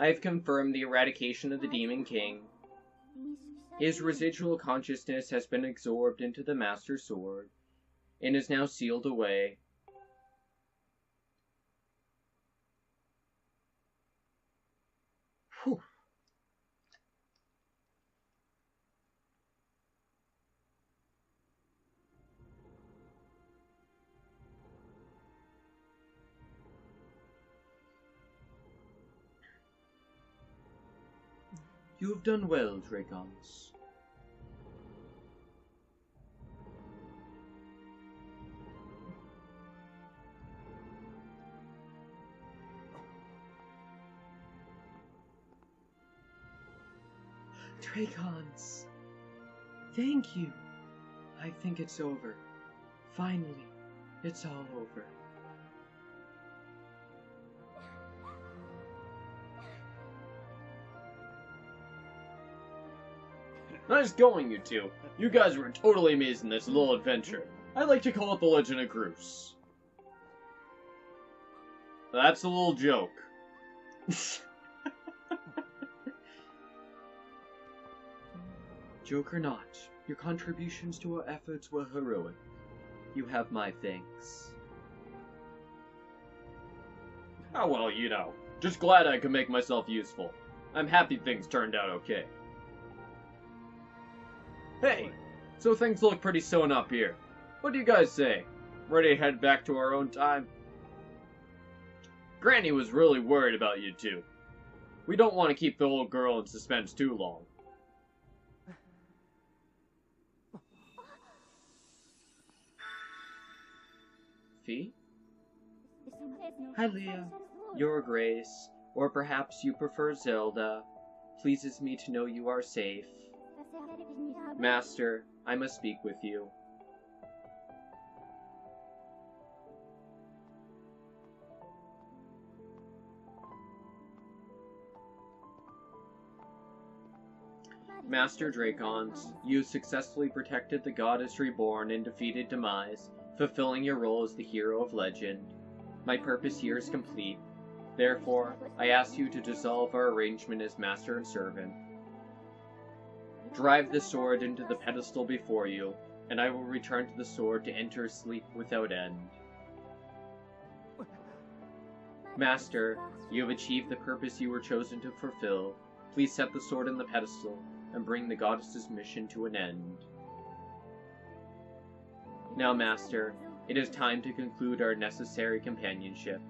I have confirmed the eradication of the Demon King. His residual consciousness has been absorbed into the Master Sword, and is now sealed away. Whew. You have done well, Dragons. Dragons, thank you. I think it's over. Finally, it's all over. Nice going, you two. You guys were totally amazing this little adventure. I like to call it the Legend of Groose. That's a little joke. Joke or not, your contributions to our efforts were heroic. You have my thanks. Oh well, you know. Just glad I could make myself useful. I'm happy things turned out okay. Hey, so things look pretty sewn up here. What do you guys say? Ready to head back to our own time? Granny was really worried about you two. We don't want to keep the old girl in suspense too long. Fee? Hi, Leah. Your Grace, or perhaps you prefer Zelda. Pleases me to know you are safe. Master, I must speak with you. Master Dracons, you successfully protected the Goddess Reborn and defeated Demise, fulfilling your role as the hero of legend. My purpose here is complete. Therefore, I ask you to dissolve our arrangement as master and servant. Drive the sword into the pedestal before you, and I will return to the sword to enter sleep without end. Master, you have achieved the purpose you were chosen to fulfill. Please set the sword in the pedestal and bring the goddess's mission to an end. Now, Master, it is time to conclude our necessary companionship.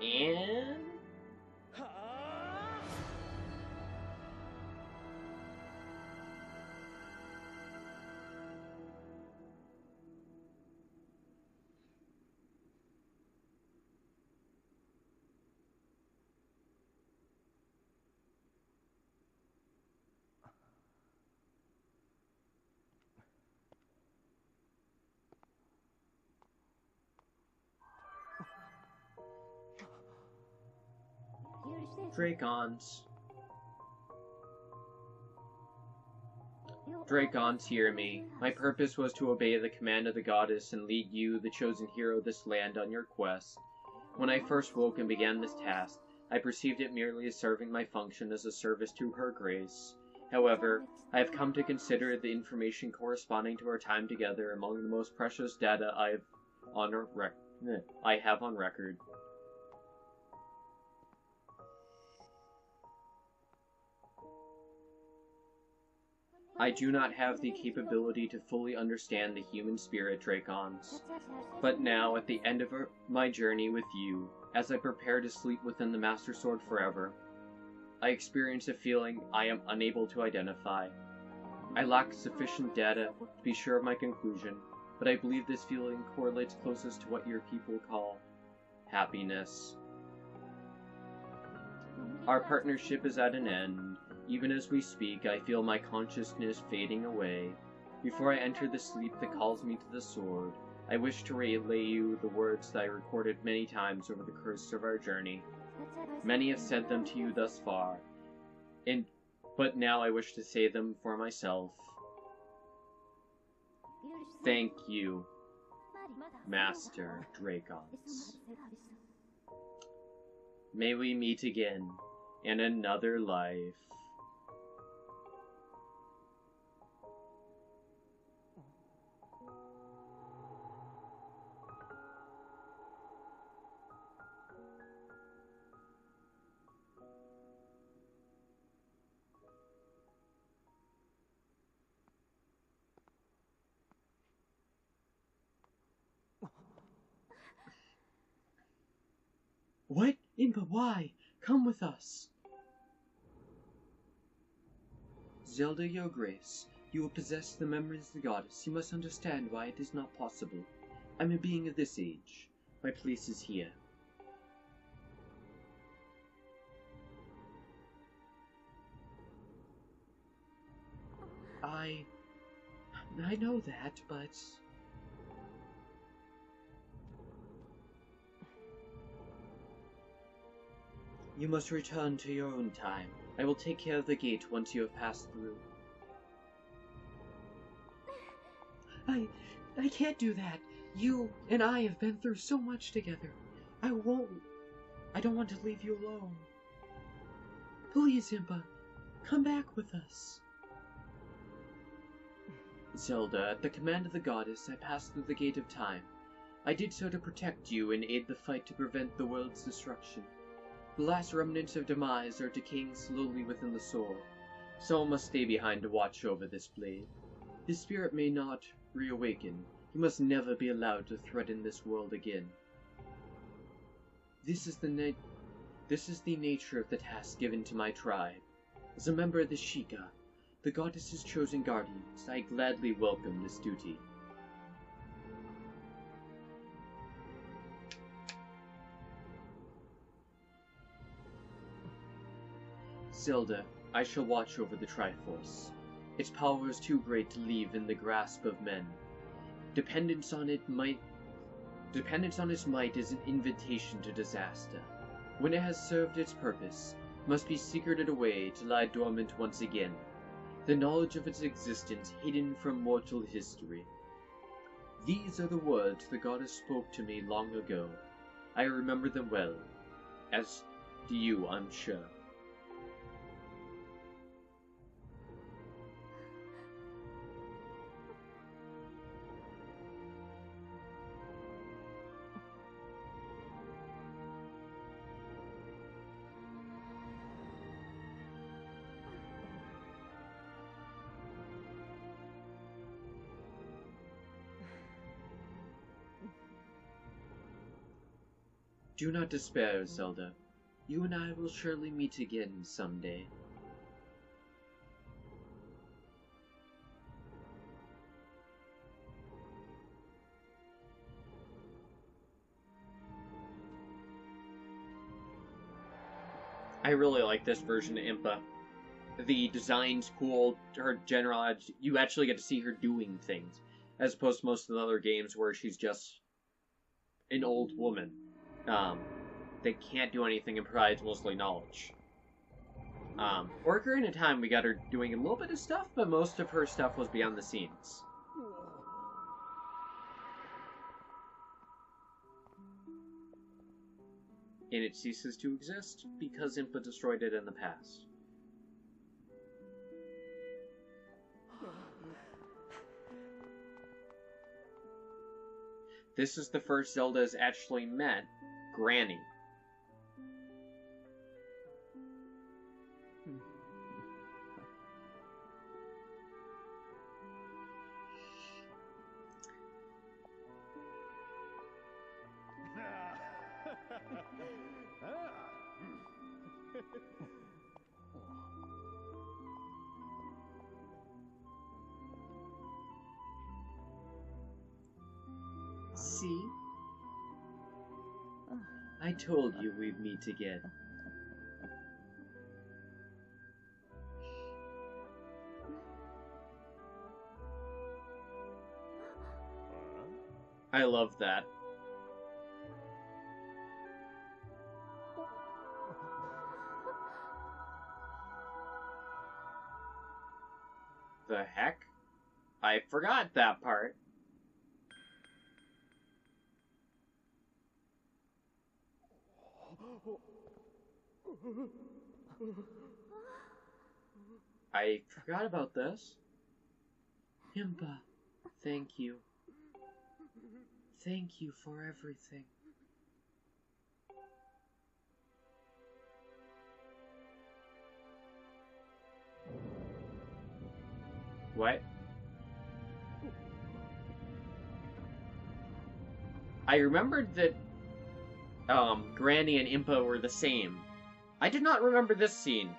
And... Dracons. Dracons, hear me. My purpose was to obey the command of the goddess and lead you, the chosen hero of this land, on your quest. When I first woke and began this task, I perceived it merely as serving my function as a service to her grace. However, I have come to consider the information corresponding to our time together among the most precious data I have on record. I do not have the capability to fully understand the human spirit, Dracons. But now, at the end of my journey with you, as I prepare to sleep within the Master Sword forever, I experience a feeling I am unable to identify. I lack sufficient data to be sure of my conclusion, but I believe this feeling correlates closest to what your people call happiness. Our partnership is at an end. Even as we speak, I feel my consciousness fading away. Before I enter the sleep that calls me to the sword, I wish to relay you the words that I recorded many times over the course of our journey. Many have said them to you thus far, but now I wish to say them for myself. Thank you, Master Dracons. May we meet again in another life. What? Impa, why? Come with us. Zelda, your grace, you will possess the memories of the goddess. You must understand why it is not possible. I'm a being of this age. My place is here. I know that, but... You must return to your own time. I will take care of the gate once you have passed through. I can't do that. You and I have been through so much together. I don't want to leave you alone. Please, Impa, come back with us. Zelda, at the command of the goddess, I passed through the Gate of Time. I did so to protect you and aid the fight to prevent the world's destruction. The last remnants of demise are decaying slowly within the soul. Someone must stay behind to watch over this blade. His spirit may not reawaken. He must never be allowed to threaten this world again. This is the nature of the task given to my tribe. As a member of the Sheikah, the goddess's chosen guardians, I gladly welcome this duty. Zelda, I shall watch over the Triforce. Its power is too great to leave in the grasp of men. Dependence on its might is an invitation to disaster. When it has served its purpose, it must be secreted away to lie dormant once again. The knowledge of its existence hidden from mortal history. These are the words the goddess spoke to me long ago. I remember them well, as do you, I'm sure. Do not despair, Zelda. You and I will surely meet again someday. I really like this version of Impa. The design's cool, her general, you actually get to see her doing things, as opposed to most of the other games where she's just an old woman. That can't do anything and provides mostly knowledge. Ocarina of Time, we got her doing a little bit of stuff, but most of her stuff was beyond the scenes. And it ceases to exist because Impa destroyed it in the past. This is the first Zelda has actually met Granny. See? I told you we'd meet again. I love that. The heck? I forgot that part. I forgot about this. Impa, thank you. Thank you for everything. What? I remembered that Granny and Impa were the same. I did not remember this scene.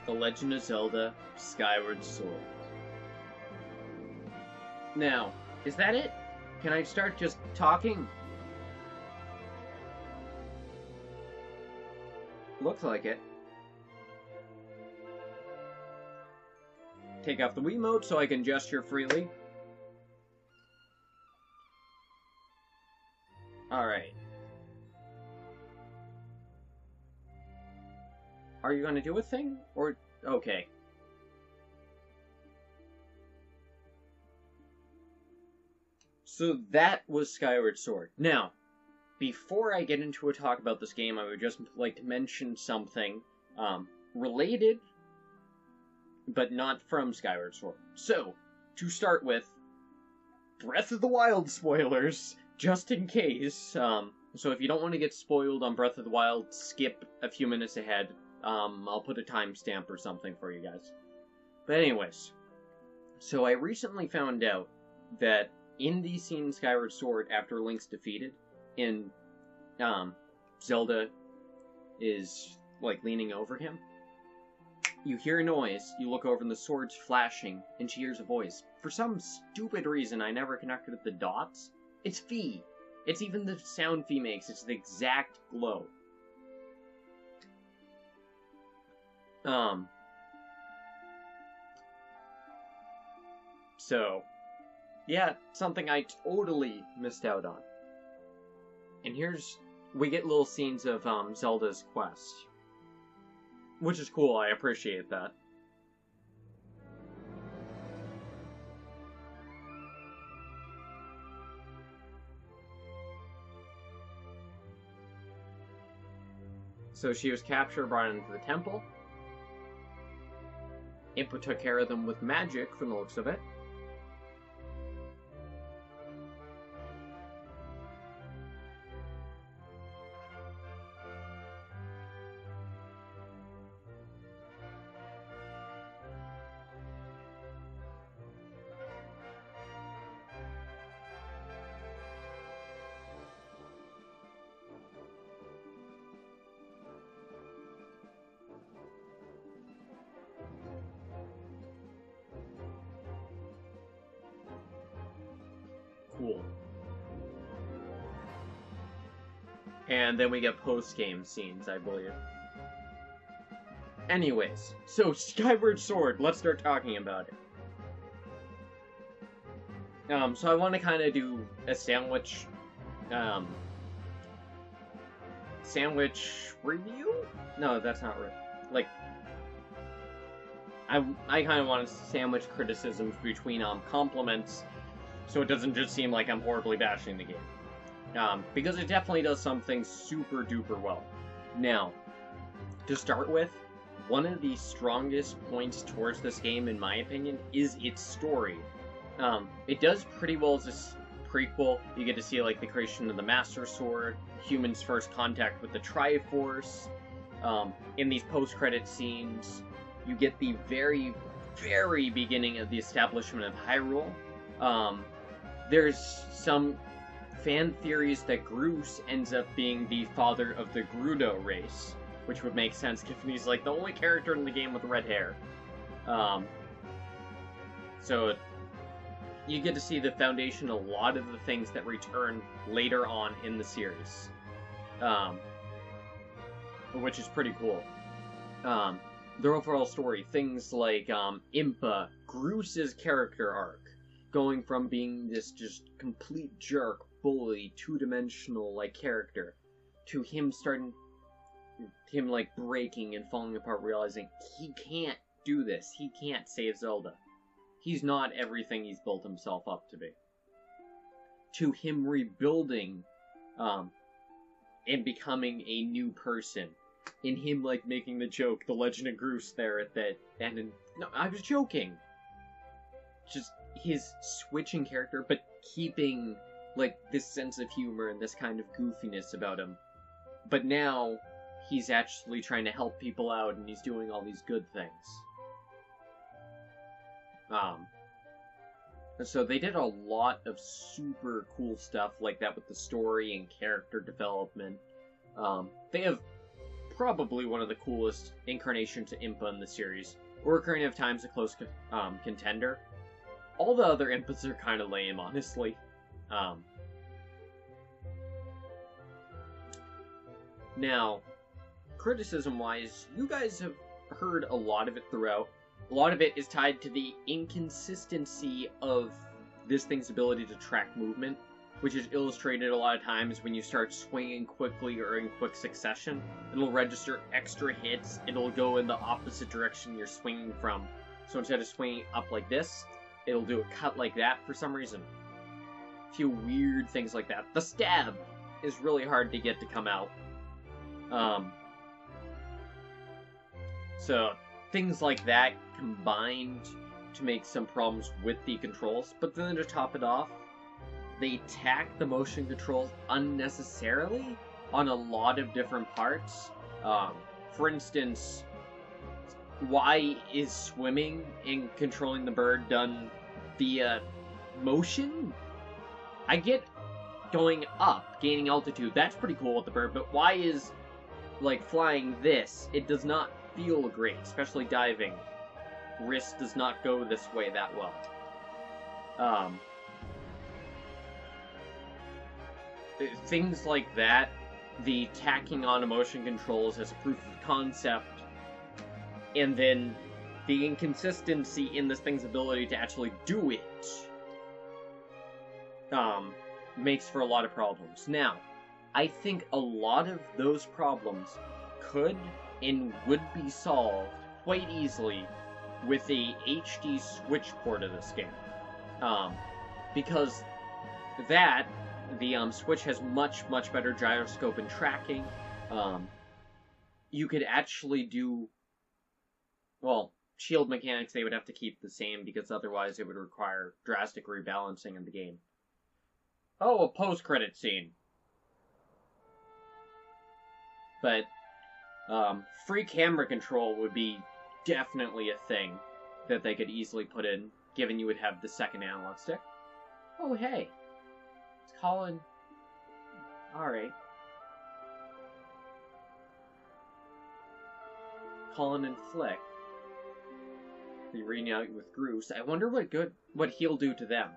The Legend of Zelda Skyward Sword. Now, is that it? Can I start just talking? Looks like it. Take off the Wiimote so I can gesture freely. Alright. Are you gonna do a thing? Or... okay. So that was Skyward Sword. Now, before I get into a talk about this game, I would just like to mention something related, but not from Skyward Sword. So, to start with, Breath of the Wild spoilers, just in case. So if you don't want to get spoiled on Breath of the Wild, skip a few minutes ahead. I'll put a timestamp or something for you guys. But anyways, so I recently found out that in the scene in Skyward Sword, after Link's defeated, Zelda is, like, leaning over him. You hear a noise, you look over and the sword's flashing, and she hears a voice. For some stupid reason I never connected the dots. It's Fi. It's even the sound Fi makes, it's the exact glow. So, yeah, something I totally missed out on. And we get little scenes of, Zelda's quest. Which is cool, I appreciate that. So she was captured, brought into the temple. Impa took care of them with magic, from the looks of it. Cool. And then we get post-game scenes, I believe. Anyways, so Skyward Sword, let's start talking about it. So I want to kind of do a sandwich review? No, that's not right. Like, I kind of want to sandwich criticisms between, compliments, so it doesn't just seem like I'm horribly bashing the game. Because it definitely does something super duper well. Now, to start with, one of the strongest points towards this game, in my opinion, is its story. It does pretty well as a prequel. You get to see, like, the creation of the Master Sword, humans' first contact with the Triforce. In these post-credit scenes, you get the very, very beginning of the establishment of Hyrule. There's some fan theories that Groose ends up being the father of the Gerudo race, which would make sense given he's, like, the only character in the game with red hair. So you get to see the foundation of a lot of the things that return later on in the series. Which is pretty cool. Their overall story, things like Impa, Groose's character arc, going from being this just complete jerk, bully, two-dimensional like character, to him starting him like breaking and falling apart, realizing he can't do this. He can't save Zelda. He's not everything he's built himself up to be. To him rebuilding, and becoming a new person. In him, like, making the joke, the Legend of Groose there at that end. No, I was joking. Just his switching character, but keeping, like, this sense of humor and this kind of goofiness about him. But now, he's actually trying to help people out, and he's doing all these good things. So they did a lot of super cool stuff like that with the story and character development. They have probably one of the coolest incarnations of Impa in the series. Ocarina of Time's a close contender. All the other Impas are kind of lame, honestly. Now, criticism-wise, you guys have heard a lot of it throughout. A lot of it is tied to the inconsistency of this thing's ability to track movement, which is illustrated a lot of times when you start swinging quickly or in quick succession. It'll register extra hits, it'll go in the opposite direction you're swinging from. So instead of swinging up like this, it'll do a cut like that for some reason. A few weird things like that. The stab is really hard to get to come out. So things like that combined to make some problems with the controls, but then to top it off, they tack the motion controls unnecessarily on a lot of different parts. For instance, why is swimming and controlling the bird done via motion? I get going up, gaining altitude, that's pretty cool with the bird, but why is, like, flying this? It does not feel great, especially diving. Wrist does not go this way that well. Things like that, the tacking on motion controls as a proof of concept, and then the inconsistency in this thing's ability to actually do it, makes for a lot of problems. Now, I think a lot of those problems could and would be solved quite easily with a HD Switch port of this game. Because that, the Switch has much, much better gyroscope and tracking. You could actually do, well, shield mechanics they would have to keep the same, because otherwise it would require drastic rebalancing in the game. Oh, a post-credit scene. But, free camera control would be definitely a thing that they could easily put in, given you would have the second analog stick. Oh, hey. It's Colin. Alright. Colin and Flick. Be reuniting with Groose. I wonder what he'll do to them.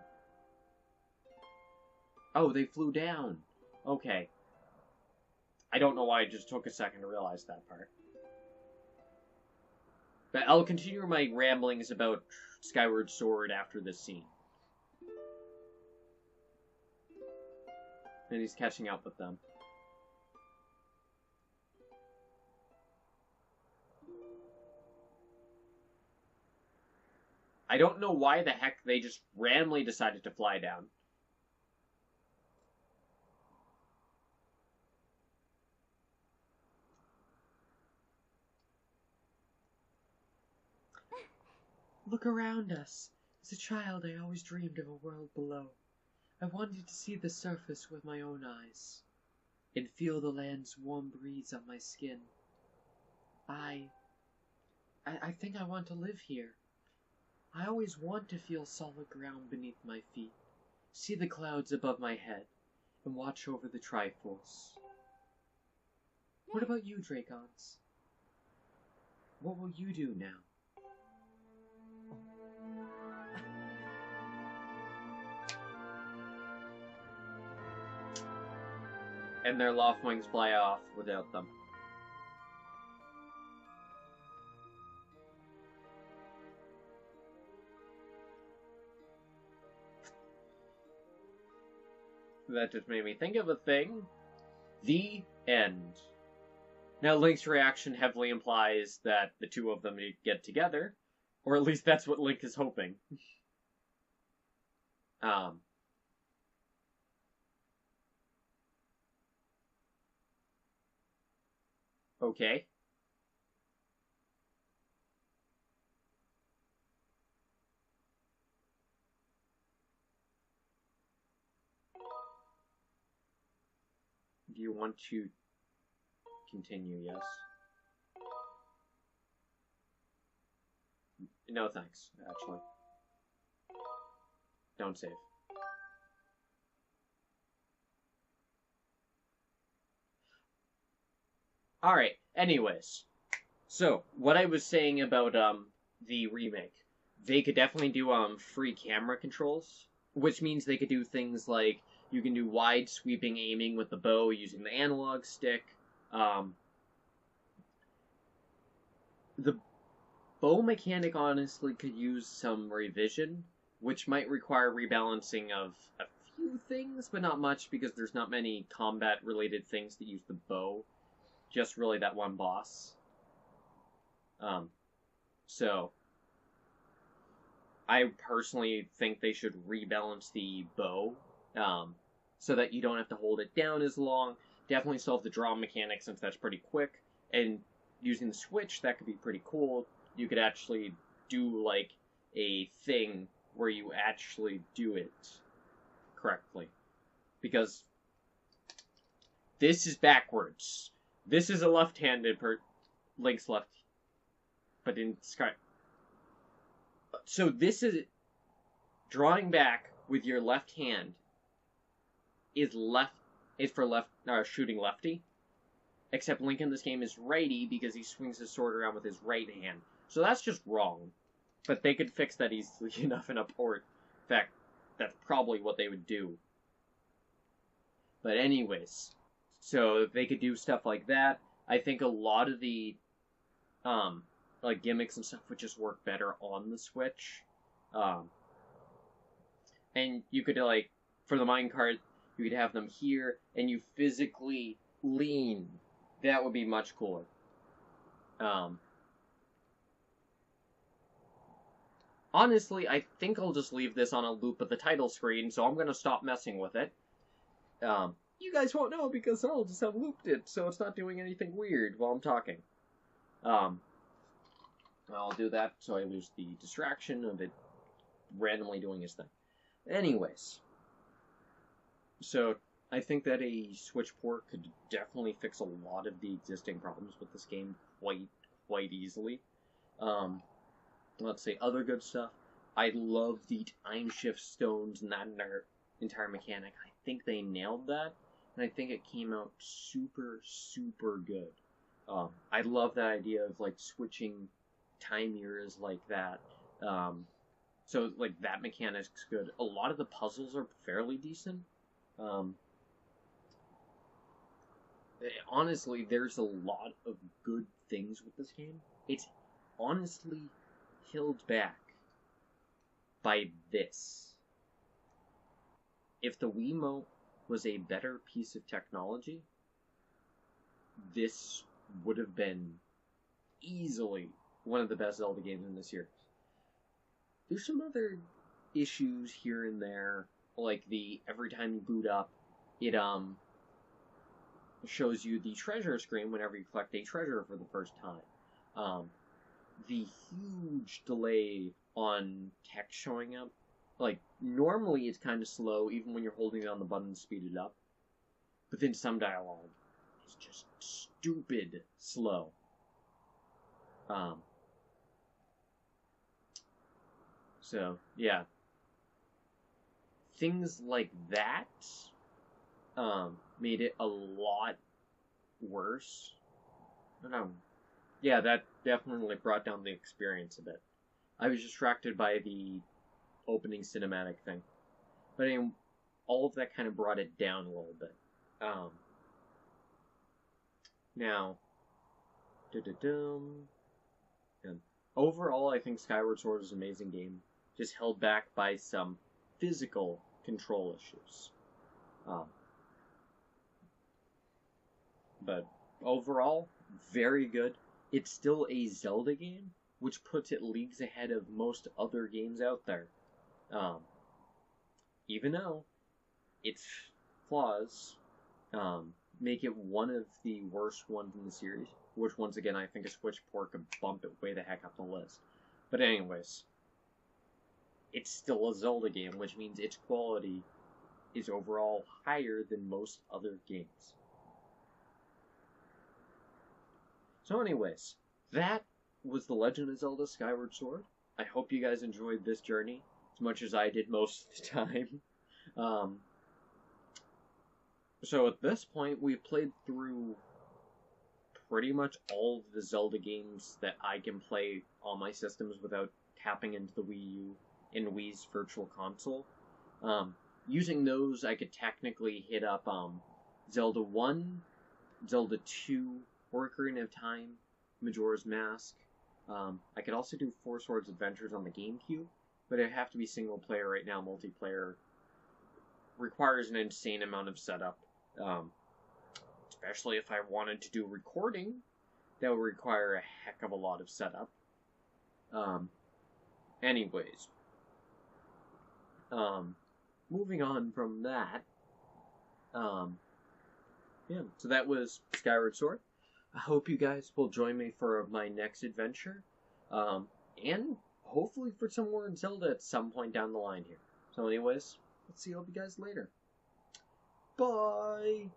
Oh, they flew down. Okay. I don't know why it just took a second to realize that part. But I'll continue my ramblings about Skyward Sword after this scene. And he's catching up with them. I don't know why the heck they just randomly decided to fly down. Look around us. As a child, I always dreamed of a world below. I wanted to see the surface with my own eyes, and feel the land's warm breeze on my skin. I think I want to live here. I always want to feel solid ground beneath my feet, see the clouds above my head, and watch over the Triforce. What about you, Dracons? What will you do now? And their loft wings fly off without them. That just made me think of a thing. The end. Now, Link's reaction heavily implies that the two of them get together, or at least that's what Link is hoping. Okay. Do you want to continue? Yes. No, thanks, actually. Don't save. Alright, anyways. So, what I was saying about, the remake. They could definitely do, free camera controls, which means they could do things like you can do wide sweeping aiming with the bow using the analog stick. The bow mechanic honestly could use some revision, which might require rebalancing of a few things, but not much because there's not many combat related things that use the bow. Just really that one boss. So I personally think they should rebalance the bow, so that you don't have to hold it down as long. Definitely solve the draw mechanic since that's pretty quick, and using the switch, that could be pretty cool. You could actually do, like, a thing where you actually do it correctly. Because this is backwards. This is a left-handed Link's left. But in Sky... So this is... Drawing back with your left hand is for shooting lefty. Except Link in this game is righty because he swings his sword around with his right hand. So that's just wrong. But they could fix that easily enough in a port. In fact, that's probably what they would do. But anyways, so they could do stuff like that. I think a lot of the like gimmicks and stuff would just work better on the Switch. And you could, like, for the minecart, you could have them here, and you physically lean. That would be much cooler. Honestly, I think I'll just leave this on a loop at the title screen, so I'm going to stop messing with it. You guys won't know because I'll just have looped it, so it's not doing anything weird while I'm talking. I'll do that so I lose the distraction of it randomly doing its thing. Anyways, so I think that a Switch port could definitely fix a lot of the existing problems with this game quite easily. Let's say other good stuff. I love the time shift stones and that entire mechanic. I think they nailed that, and I think it came out super, super good. I love that idea of, like, switching time eras like that. So, like, that mechanic's good. A lot of the puzzles are fairly decent. Honestly, there's a lot of good things with this game. It's honestly held back by this. If the Wiimote was a better piece of technology, this would have been easily one of the best Zelda games in the series. There's some other issues here and there, like every time you boot up, it shows you the treasure screen whenever you collect a treasure for the first time. The huge delay on text showing up, like, normally it's kind of slow, even when you're holding down the button to speed it up. But then some dialogue is just stupid slow. So, yeah. Things like that, made it a lot worse. I don't know. Yeah, that definitely brought down the experience a bit. I was distracted by the opening cinematic thing. But anyway, all of that kind of brought it down a little bit. Now, and overall, I think Skyward Sword is an amazing game. Just held back by some physical control issues. But overall, very good. It's still a Zelda game, which puts it leagues ahead of most other games out there. Even though its flaws make it one of the worst ones in the series, which once again I think a Switch port could bump it way the heck up the list. But anyways, it's still a Zelda game, which means its quality is overall higher than most other games. So anyways, that was The Legend of Zelda Skyward Sword. I hope you guys enjoyed this journey as much as I did most of the time. So at this point, we've played through pretty much all of the Zelda games that I can play on my systems without tapping into the Wii U and Wii's Virtual Console. Using those, I could technically hit up Zelda 1, Zelda 2, Ocarina of Time, Majora's Mask. I could also do Four Swords Adventures on the GameCube, but it'd have to be single player right now. Multiplayer requires an insane amount of setup. Especially if I wanted to do recording, that would require a heck of a lot of setup. Anyways. Moving on from that. Yeah, so that was Skyward Sword. I hope you guys will join me for my next adventure. And hopefully for some more Zelda at some point down the line here. So anyways, let's see all of you guys later. Bye!